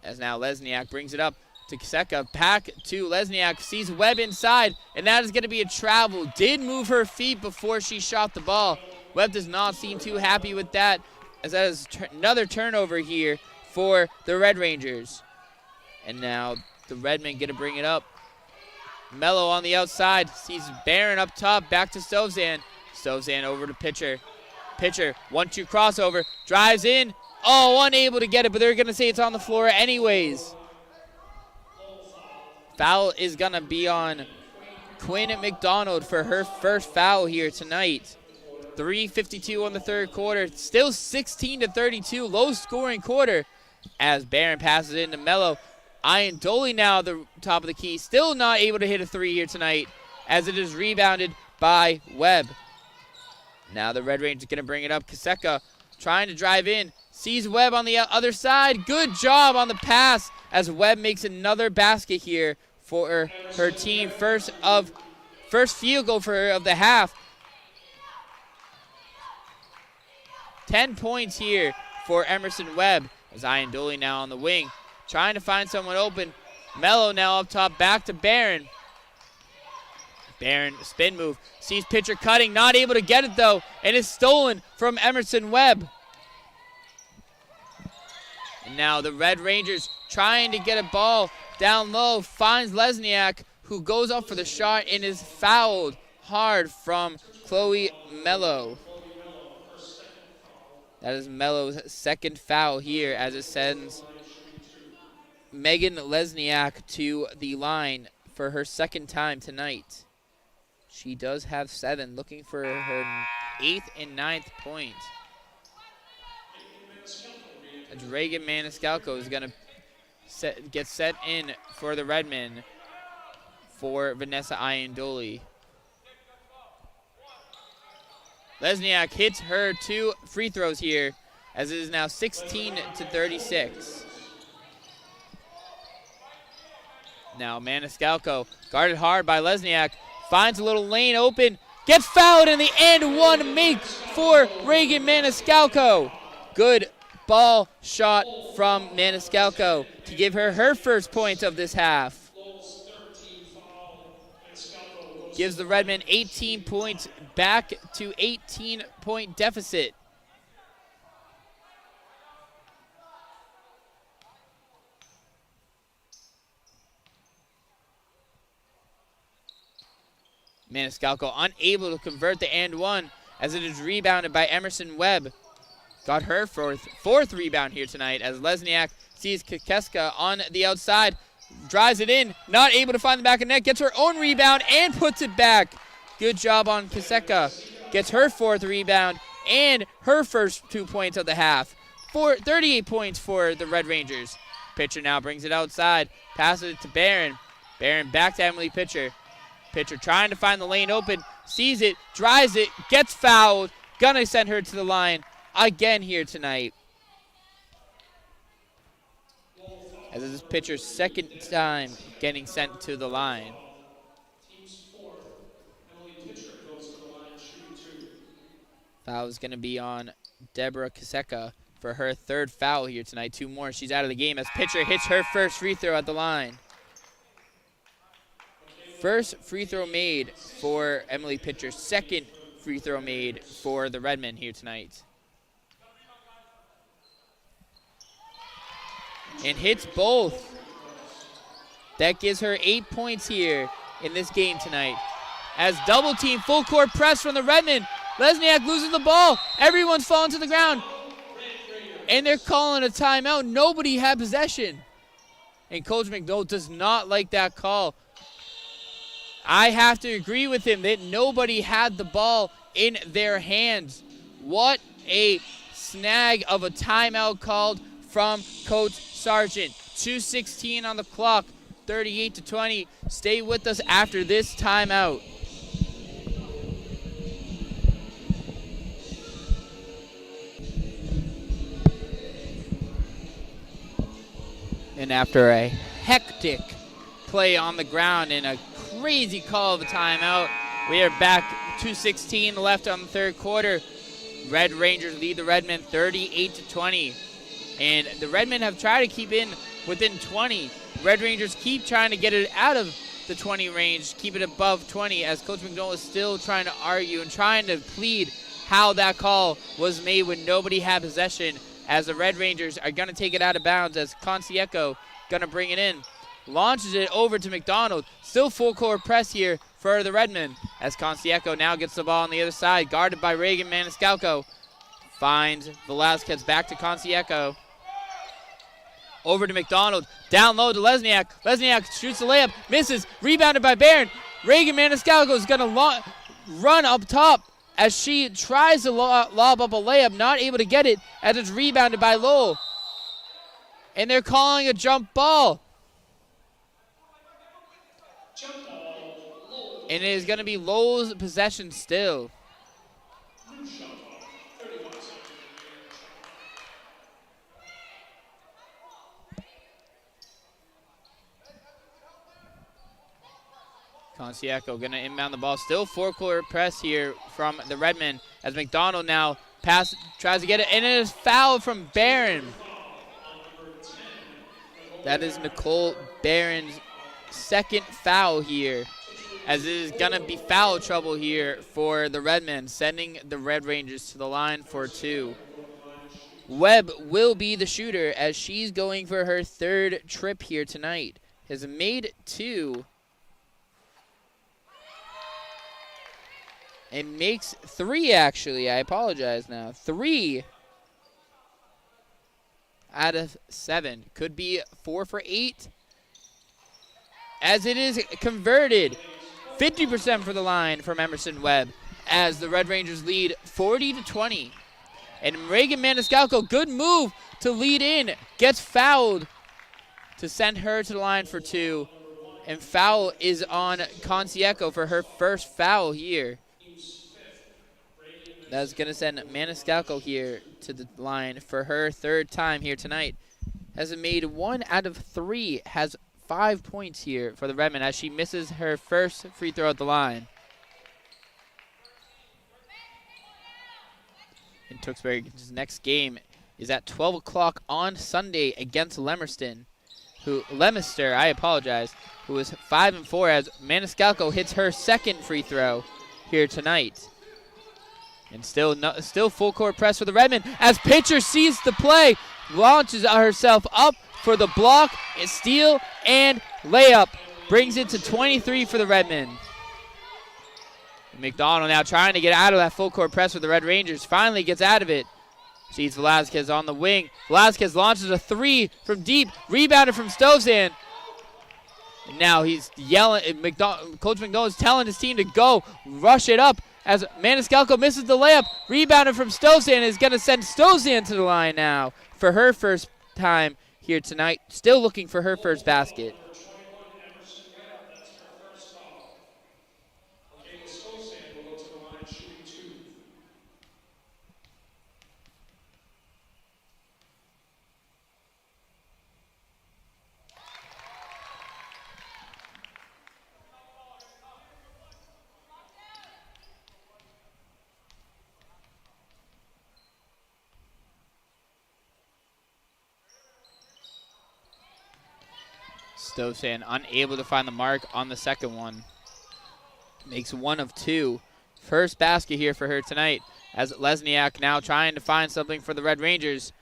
As now Lesniak brings it up to Kiseka. Back to Lesniak. Sees Webb inside, and that is going to be a travel. Did move her feet before she shot the ball. Webb does not seem too happy with that, as that is another turnover here for the Red Rangers. And now the Redmen going to bring it up. Mello on the outside. Sees Barron up top. Back to Stovzan. Stovzan over to Pitcher. Pitcher, 1-2 crossover. Drives in. Oh, unable to get it, but they're going to say it's on the floor anyways. Foul is going to be on Quinn McDonald for her first foul here tonight. 3:52 on the third quarter. Still 16-32. Low scoring quarter as Barron passes it into Mello. Iandoli now at the top of the key. Still not able to hit a three here tonight as it is rebounded by Webb. Now the Red Rangers going to bring it up. Kiseka trying to drive in. Sees Webb on the other side. Good job on the pass as Webb makes another basket here for her team. First field goal for her of the half. 10 points here for Emerson Webb as Iandoli now on the wing. Trying to find someone open. Mello now up top, back to Barron. Barron, spin move. Sees Pitcher cutting, not able to get it though, and is stolen from Emerson Webb. And now the Red Rangers trying to get a ball down low. Finds Lesniak, who goes up for the shot and is fouled hard from Chloe Mello. That is Mello's second foul here as it sends Megan Lesniak to the line for her second time tonight. She does have 7, looking for her 8th and 9th point. As Reagan Maniscalco is going to get set in for the Redmen for Vanessa Iandoli. Lesniak hits her 2 free throws here as it is now 16-36. Now Maniscalco guarded hard by Lesniak. Finds a little lane open. Gets fouled in the and one make for Reagan Maniscalco. Good ball shot from Maniscalco to give her her first point of this half. Gives the Redmen 18 points, back to 18-point deficit. Maniscalco unable to convert the and one as it is rebounded by Emerson Webb. Got her fourth rebound here tonight as Lesniak sees Kikeska on the outside. Drives it in, not able to find the back of net, gets her own rebound and puts it back. Good job on Kiseka. Gets her 4th rebound and her first 2 points of the half. 38 points for the Red Rangers. Pitcher now brings it outside, passes it to Barron. Barron back to Emily Pitcher. Pitcher trying to find the lane open, sees it, drives it, gets fouled. Gonna send her to the line again here tonight. As this is Pitcher's second time getting sent to the line. Foul is going to be on Deborah Kiseka for her 3rd foul here tonight. 2 more. She's out of the game as Pitcher hits her first free throw at the line. First free throw made for Emily Pitcher. Second free throw made for the Redmen here tonight. And hits both. That gives her 8 points here in this game tonight. As double team, full court press from the Redmen. Lesniak loses the ball. Everyone's falling to the ground. And they're calling a timeout. Nobody had possession. And Coach McDowell does not like that call. I have to agree with him that nobody had the ball in their hands. What a snag of a timeout called from Coach Sargent. 2:16 on the clock, 38-20. Stay with us after this timeout. And after a hectic play on the ground and a crazy call of a timeout, We are back, 2:16 left on the third quarter. Red Rangers lead the Redmen 38-20. And the Redmen have tried to keep in within 20. Red Rangers keep trying to get it out of the 20 range, keep it above 20, as Coach McDonald is still trying to argue and trying to plead how that call was made when nobody had possession, as the Red Rangers are going to take it out of bounds, as Concieco going to bring it in. Launches it over to McDonald. Still full court press here for the Redmen, as Concieco now gets the ball on the other side, guarded by Reagan Maniscalco. Finds Velasquez, back to Concieco. Over to McDonald, down low to Lesniak. Lesniak shoots the layup, misses, rebounded by Barron. Reagan Maniscalco is going to run up top as she tries to lob up a layup, not able to get it, as it's rebounded by Lowell. And they're calling a jump ball. And it is going to be Lowell's possession still. Concieco going to inbound the ball. Still four-court press here from the Redmen, as McDonald now tries to get it, and it is foul from Barron. That is Nicole Barron's second foul here, as it is going to be foul trouble here for the Redmen, sending the Red Rangers to the line for two. Webb will be the shooter, as she's going for her third trip here tonight. Has made two. It makes three, actually. I apologize now. 3 out of 7. Could be 4 for 8. As it is converted. 50% for the line from Emerson Webb, as the Red Rangers lead 40-20. And Reagan Maniscalco, good move to lead in. Gets fouled to send her to the line for 2. And foul is on Concieco for her first foul here. That's going to send Maniscalco here to the line for her third time here tonight. Has made 1 out of 3, has 5 points here for the Redmen, as she misses her first free throw at the line. And Tewksbury's next game is at 12 o'clock on Sunday against Leominster, who is 5-4, as Maniscalco hits her second free throw here tonight. And still full court press for the Redmen, as Pitcher sees the play, launches herself up for the block, steal, and layup. Brings it to 23 for the Redmen. McDonald now trying to get out of that full court press for the Red Rangers. Finally gets out of it. Sees Velasquez on the wing. Velasquez launches a 3 from deep. Rebounded from Stovzan. And now he's yelling. Coach McDonald's telling his team to go. Rush it up, as Maniscalco misses the layup. Rebounded from Stovzan is going to send Stovzan to the line now for her first time here tonight. Still looking for her first basket. Stovzan unable to find the mark on the second one. Makes 1 of 2. First basket here for her tonight, as Lesniak now trying to find something for the Red Rangers.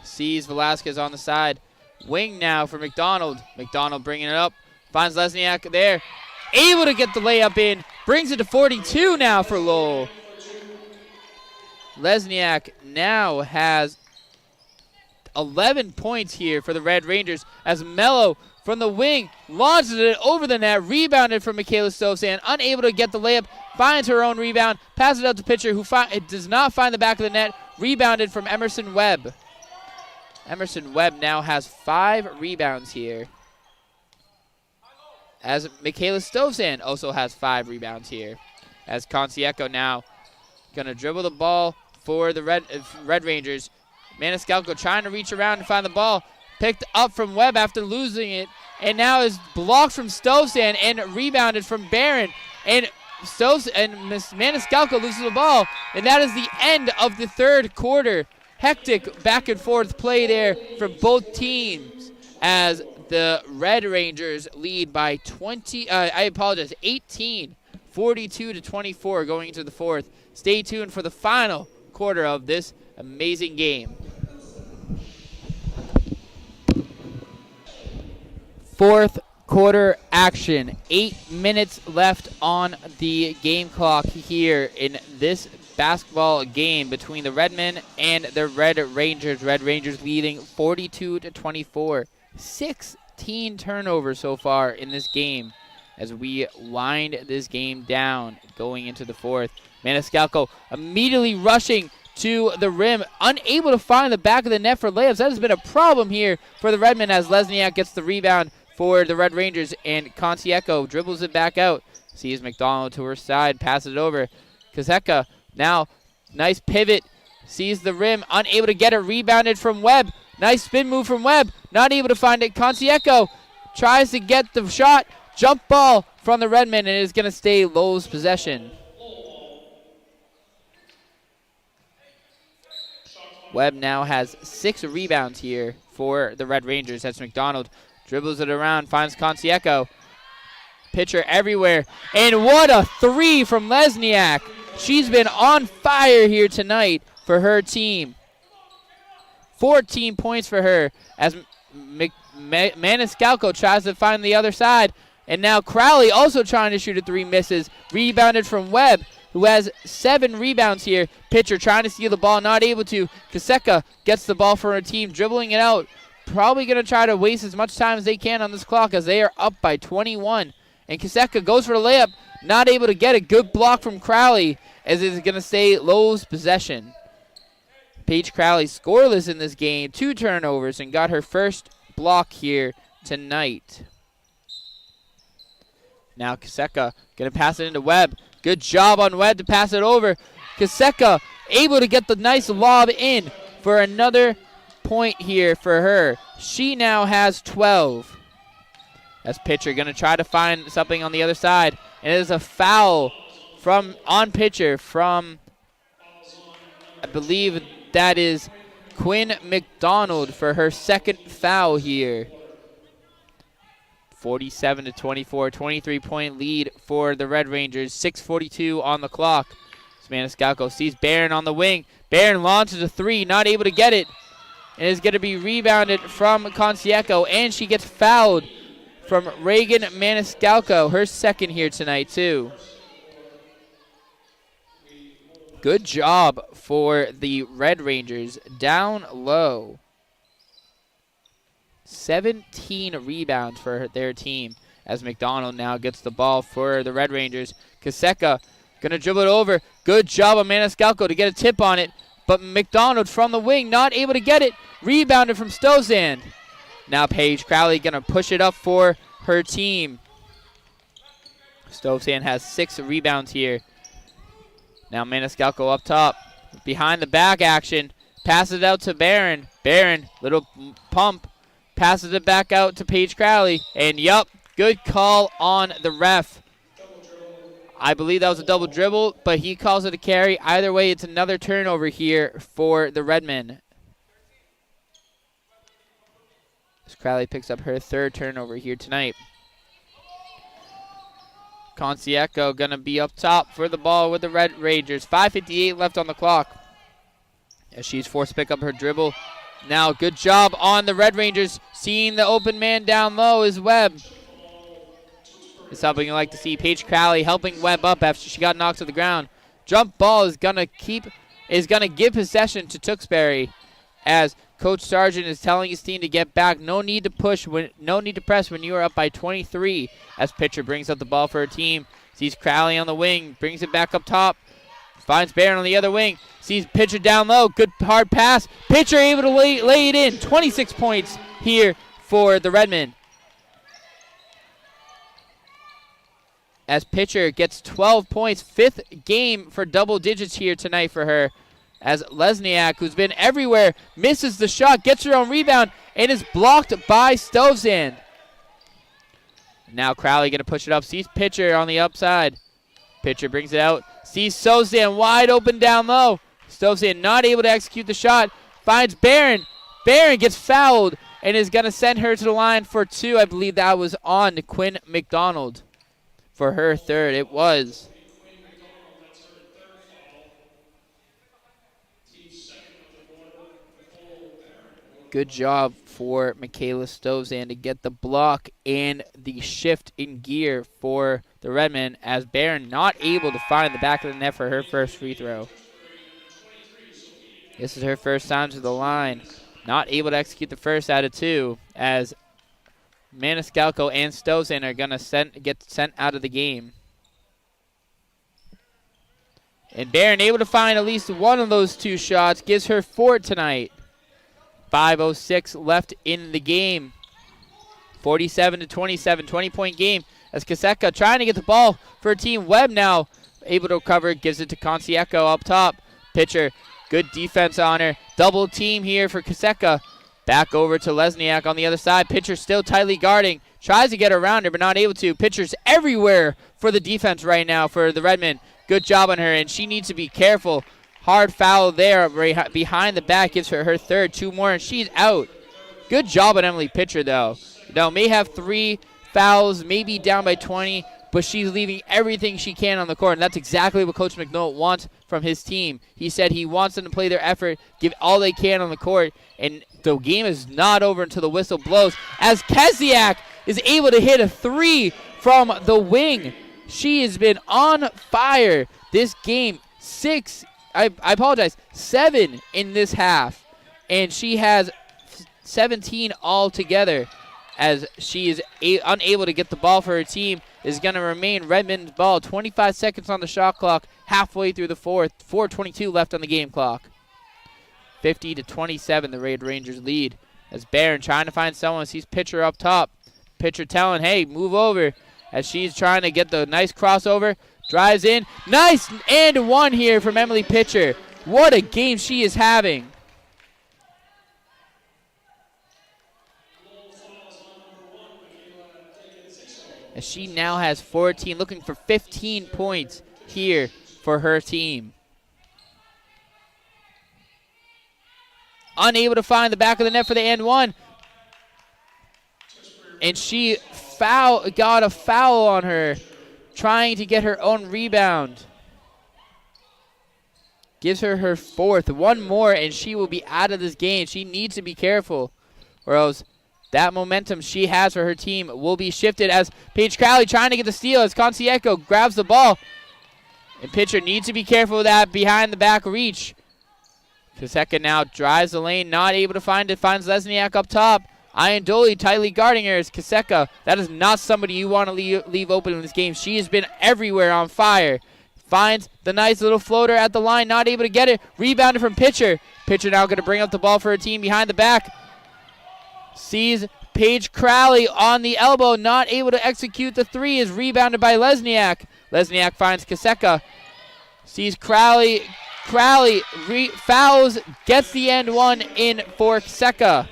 Sees Velasquez on the side. Wing now for McDonald. McDonald bringing it up. Finds Lesniak there. Able to get the layup in. Brings it to 42 now for Lowell. Lesniak now has 11 points here for the Red Rangers, as Mello from the wing launches it over the net, rebounded from Michaela Stovzan, unable to get the layup, finds her own rebound, passes it out to Pitcher, who does not find the back of the net, rebounded from Emerson Webb. Emerson Webb now has 5 rebounds here, as Michaela Stovzan also has 5 rebounds here, as Concieco now going to dribble the ball for the Red Rangers. Maniscalco trying to reach around and find the ball. Picked up from Webb after losing it, and now is blocked from Stovzan and rebounded from Barron. And Maniscalco loses the ball, and that is the end of the third quarter. Hectic back and forth play there from both teams as the Red Rangers lead by 18, 42-24 going into the fourth. Stay tuned for the final quarter of this amazing game. Fourth quarter action. 8 minutes left on the game clock here in this basketball game between the Redmen and the Red Rangers. Red Rangers leading 42-24. 16 turnovers so far in this game as we wind this game down going into the fourth. Maniscalco immediately rushing to the rim, unable to find the back of the net for layups. That has been a problem here for the Redmen as Lesniak gets the rebound for the Red Rangers, and Concieco dribbles it back out. Sees McDonald to her side, passes it over. Kazeka now, nice pivot, sees the rim, unable to get it, rebounded from Webb. Nice spin move from Webb, not able to find it. Concieco tries to get the shot, jump ball from the Redmen, and it is going to stay Lowell's possession. Webb now has 6 rebounds here for the Red Rangers. That's McDonald. Dribbles it around, finds Concieco. Pitcher everywhere. And what a 3 from Lesniak. She's been on fire here tonight for her team. 14 points for her as Maniscalco tries to find the other side. And now Crowley also trying to shoot a 3, misses. Rebounded from Webb, who has 7 rebounds here. Pitcher trying to steal the ball, not able to. Kaseka gets the ball for her team, dribbling it out. Probably going to try to waste as much time as they can on this clock as they are up by 21. And Kaseka goes for the layup, not able to get a good block from Crowley as it is going to stay Lowell's possession. Paige Crowley scoreless in this game, 2 turnovers, and got her first block here tonight. Now Kaseka going to pass it into Webb. Good job on Webb to pass it over. Kaseka able to get the nice lob in for another point here for her. She now has 12. As pitcher going to try to find something on the other side. And it is a foul on pitcher from, I believe that is Quinn McDonald for her second foul here. 47-24, 23-point lead for the Red Rangers. 6:42 on the clock. Maniscalco sees Barron on the wing. Barron launches a 3, not able to get it. And is going to be rebounded from Concieco, and she gets fouled from Reagan Maniscalco, her second here tonight too. Good job for the Red Rangers down low. 17 rebounds for their team as McDonald now gets the ball for the Red Rangers. Kaseka going to dribble it over. Good job of Maniscalco to get a tip on it. But McDonald from the wing, not able to get it. Rebounded from Stozand. Now Paige Crowley going to push it up for her team. Stozand has 6 rebounds here. Now Maniscalco up top. Behind the back action. Passes it out to Barron. Barron, little pump. Passes it back out to Paige Crowley. And yup, good call on the ref. I believe that was a double dribble, but he calls it a carry. Either way, it's another turnover here for the Redmen. As Crowley picks up her 3rd turnover here tonight. Concieco going to be up top for the ball with the Red Rangers. 5:58 left on the clock. As she's forced to pick up her dribble. Now, good job on the Red Rangers. Seeing the open man down low is Webb. It's something you like to see. Paige Crowley helping Webb up after she got knocked to the ground. Jump ball is gonna give possession to Tewksbury, as Coach Sargent is telling his team to get back. No need to press when you are up by 23. As pitcher brings up the ball for her team, sees Crowley on the wing, brings it back up top, finds Barron on the other wing, sees pitcher down low, good hard pass. Pitcher able to lay it in. 26 points here for the Redmen. As pitcher gets 12 points, 5th game for double digits here tonight for her. As Lesniak, who's been everywhere, misses the shot, gets her own rebound, and is blocked by Stovsand. Now Crowley going to push it up, sees pitcher on the upside. Pitcher brings it out. Sees Sozan wide open down low. Sozan not able to execute the shot. Finds Barron. Barron gets fouled and is going to send her to the line for 2. I believe that was on Quinn McDonald for her third. It was. Good job for Michaela Stovzan to get the block and the shift in gear for the Redmen, as Barron not able to find the back of the net for her first free throw. This is her first time to the line. Not able to execute the first out of 2, as Maniscalco and Stovzan are going to get sent out of the game. And Barron able to find at least one of those 2 shots, gives her 4 tonight. 5:06 left in the game. 47-27, 20-point game, as Kaseka trying to get the ball for her team. Webb now able to recover, gives it to Concieco up top. Pitcher, good defense on her. Double team here for Kaseka. Back over to Lesniak on the other side. Pitcher still tightly guarding. Tries to get around her, but not able to. Pitcher's everywhere for the defense right now for the Redmen. Good job on her, and she needs to be careful. Hard foul there behind the back, gives her third. 2 more, and she's out. Good job on Emily Pitcher, though. Now, may have 3 fouls, maybe down by 20, but she's leaving everything she can on the court, and that's exactly what Coach McNaught wants from his team. He said he wants them to play their effort, give all they can on the court, and the game is not over until the whistle blows, as Keziak is able to hit a 3 from the wing. She has been on fire this game. 7 in this half, and she has 17 altogether, as she is unable to get the ball for her team. Is going to remain Redmond's ball. 25 seconds on the shot clock, halfway through the fourth. 4:22 left on the game clock. 50-27, the Red Rangers lead, as Barron trying to find someone. Sees Pitcher up top. Pitcher telling, hey, move over, as she's trying to get the nice crossover. Drives in. Nice and 1 here from Emily Pitcher. What a game she is having. As she now has 14, looking for 15 points here for her team. Unable to find the back of the net for the and 1. And she got a foul on her, trying to get her own rebound. Gives her 4th. 1 more, and she will be out of this game. She needs to be careful, or else that momentum she has for her team will be shifted, as Paige Crowley trying to get the steal, as Concieco grabs the ball. And Pitcher needs to be careful of that behind the back reach. Kaseka now drives the lane, not able to find it. Finds Lesniak up top. Iandoli tightly guarding her as Kaseka. That is not somebody you want to leave open in this game. She has been everywhere on fire. Finds the nice little floater at the line, not able to get it. Rebounded from Pitcher. Pitcher now going to bring up the ball for her team behind the back. Sees Paige Crowley on the elbow, not able to execute the 3. Is rebounded by Lesniak. Lesniak finds Kaseka. Sees Crowley. Crowley fouls, gets the end 1 in for Kaseka.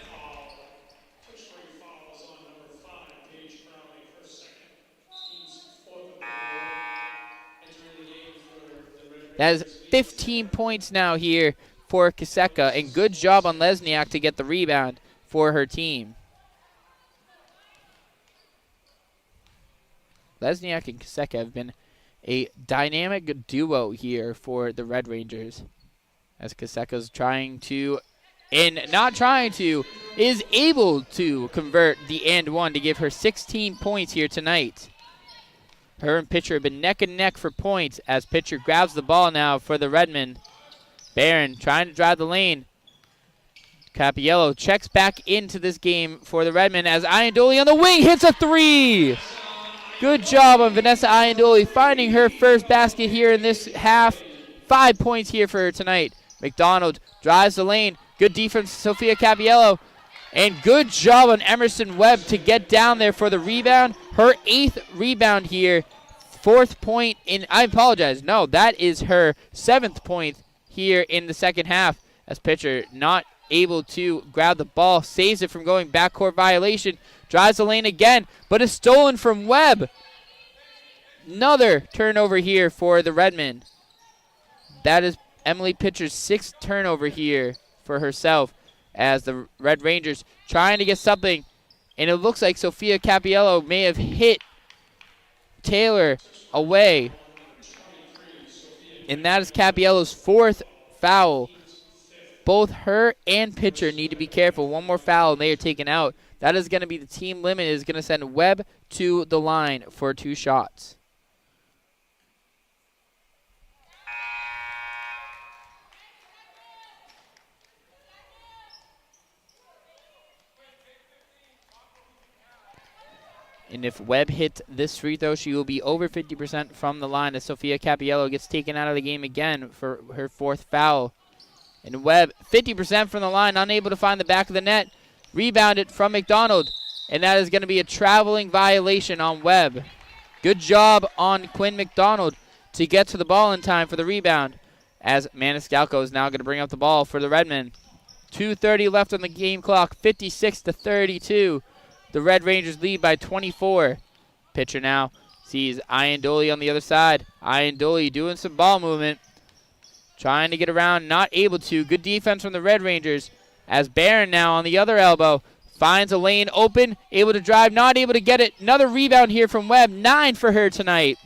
That is 15 points now here for Kaseka, and good job on Lesniak to get the rebound for her team. Lesniak and Kaseka have been a dynamic duo here for the Red Rangers, as Kaseka's trying to, and not trying to, is able to convert the and 1 to give her 16 points here tonight. Her and Pitcher have been neck and neck for points, as Pitcher grabs the ball now for the Redmen. Barron trying to drive the lane. Capiello checks back into this game for the Redmen, as Iandoli on the wing hits a 3. Good job on Vanessa Iandoli, finding her first basket here in this half. 5 points here for her tonight. McDonald drives the lane. Good defense, Sophia Capiello. And good job on Emerson Webb to get down there for the rebound. Her 8th rebound here. 4th point in, I apologize. No, that is her 7th point here in the second half, as Pitcher not able to grab the ball, saves it from going backcourt violation, drives the lane again, but is stolen from Webb. Another turnover here for the Redmen. That is Emily Pitcher's 6th turnover here for herself as the Red Rangers trying to get something. And it looks like Sophia Capiello may have hit Taylor away. And that is Capiello's 4th foul. Both her and Pitcher need to be careful. One more foul and they are taken out. That is going to be the team limit. It is going to send Webb to the line for 2 shots. And if Webb hits this free throw, she will be over 50% from the line as Sophia Capiello gets taken out of the game again for her 4th foul. And Webb, 50% from the line, unable to find the back of the net. Rebounded from McDonald. And that is going to be a traveling violation on Webb. Good job on Quinn McDonald to get to the ball in time for the rebound. As Maniscalco is now going to bring up the ball for the Redmen. 2:30 left on the game clock, 56-32. The Red Rangers lead by 24. Pitcher now sees Iandoli on the other side. Iandoli doing some ball movement. Trying to get around, not able to. Good defense from the Red Rangers. As Barron now on the other elbow finds a lane open. Able to drive, not able to get it. Another rebound here from Webb. 9 for her tonight.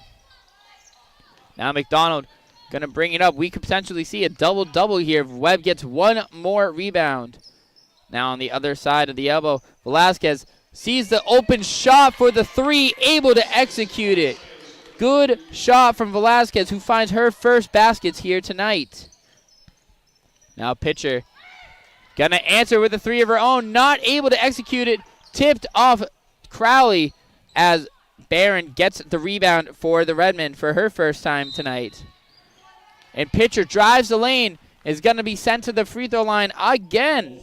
Now McDonald going to bring it up. We could potentially see a double-double here if Webb gets one more rebound. Now on the other side of the elbow, Velasquez sees the open shot for the 3, able to execute it. Good shot from Velasquez, who finds her first baskets here tonight. Now Pitcher going to answer with a 3 of her own, not able to execute it. Tipped off Crowley as Barron gets the rebound for the Redmen for her first time tonight. And Pitcher drives the lane, is going to be sent to the free throw line again.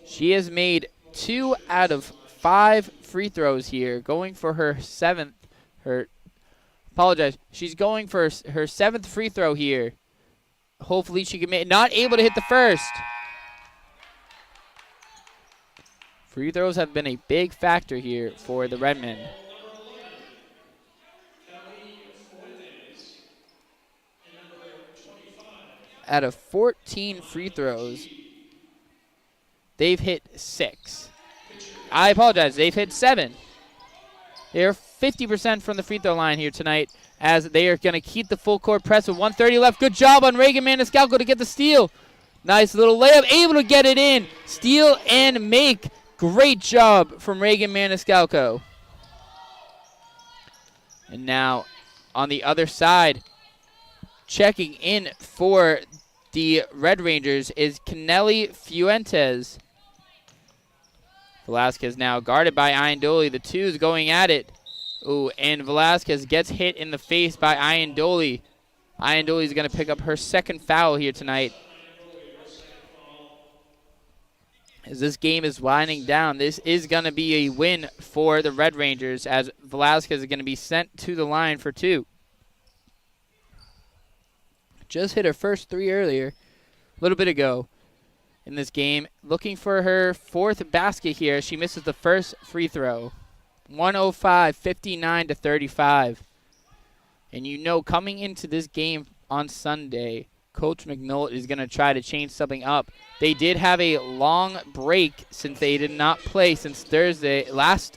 She has made 2 out of 5 free throws here, going for her 7th. She's going for her 7th free throw here. Hopefully she can make. Not able to hit the first. Free throws have been a big factor here for the Redmen. Out of 14 free throws, they've hit 6. I apologize. They've hit 7. They are 50% from the free throw line here tonight as they are going to keep the full court press with 1:30 left. Good job on Reagan Maniscalco to get the steal. Nice little layup. Able to get it in. Steal and make. Great job from Reagan Maniscalco. And now on the other side, checking in for the Red Rangers is Kennelly Fuentes. Velasquez now guarded by Iandoli. The 2's going at it. Ooh, and Velasquez gets hit in the face by Iandoli. Iandoli is going to pick up her 2nd foul here tonight. As this game is winding down, this is going to be a win for the Red Rangers as Velasquez is going to be sent to the line for 2. Just hit her first 3 earlier, a little bit ago in this game. Looking for her 4th basket here. She misses the first free throw. 105-59-35. And you know, coming into this game on Sunday, Coach McNulty is going to try to change something up. They did have a long break since they did not play since last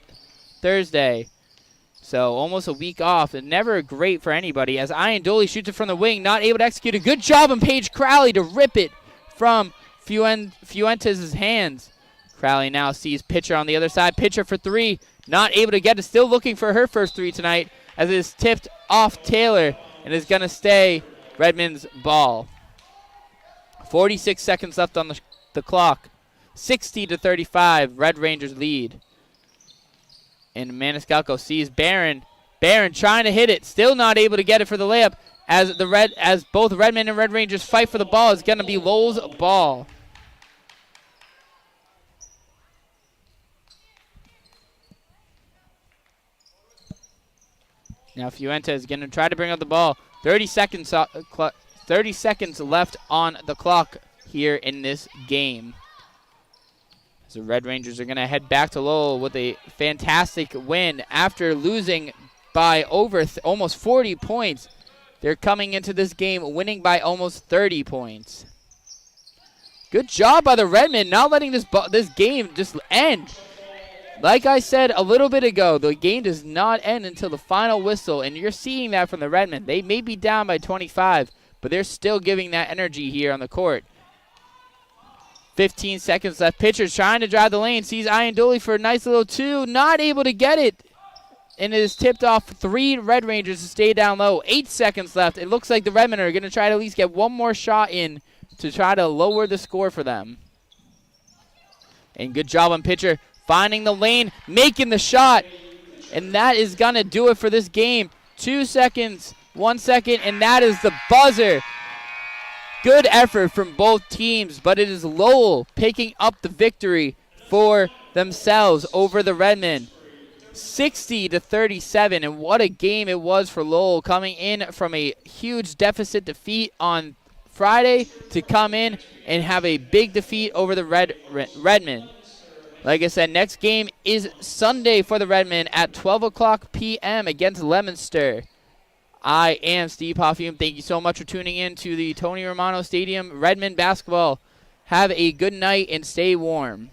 Thursday. So almost a week off, and never great for anybody as Iandoli shoots it from the wing, not able to execute. A good job on Paige Crowley to rip it from Fuentes' hands. Crowley now sees Pitcher on the other side. Pitcher for 3, not able to get it. Still looking for her first 3 tonight as it is tipped off Taylor and is going to stay Redmond's ball. 46 seconds left on the clock. 60-35, Red Rangers lead. And Maniscalco sees Barron. Barron trying to hit it, still not able to get it for the layup. As both Redmen and Red Rangers fight for the ball, it's going to be Lowell's ball. Now Fuentes is going to try to bring up the ball. 30 seconds left on the clock here in this game. So Red Rangers are going to head back to Lowell with a fantastic win after losing by over almost 40 points. They're coming into this game winning by almost 30 points. Good job by the Redmen, not letting this game just end. Like I said a little bit ago, the game does not end until the final whistle, and you're seeing that from the Redmen. They may be down by 25, but they're still giving that energy here on the court. 15 seconds left. Pitcher's trying to drive the lane. Sees Ian Dooley for a nice little two. Not able to get it. And it is tipped off 3 Red Rangers to stay down low. 8 seconds left. It looks like the Redmen are going to try to at least get one more shot in to try to lower the score for them. And good job on pitcher finding the lane, making the shot. And that is going to do it for this game. 2 seconds, 1 second, and that is the buzzer. Good effort from both teams, but it is Lowell picking up the victory for themselves over the Redmen. 60-37, and what a game it was for Lowell, coming in from a huge deficit defeat on Friday to come in and have a big defeat over the Redmen. Like I said, next game is Sunday for the Redmen at 12 o'clock p.m. against Leominster. I am Steve Poffium. Thank you so much for tuning in to the Tony Romano Stadium Redmen basketball. Have a good night and stay warm.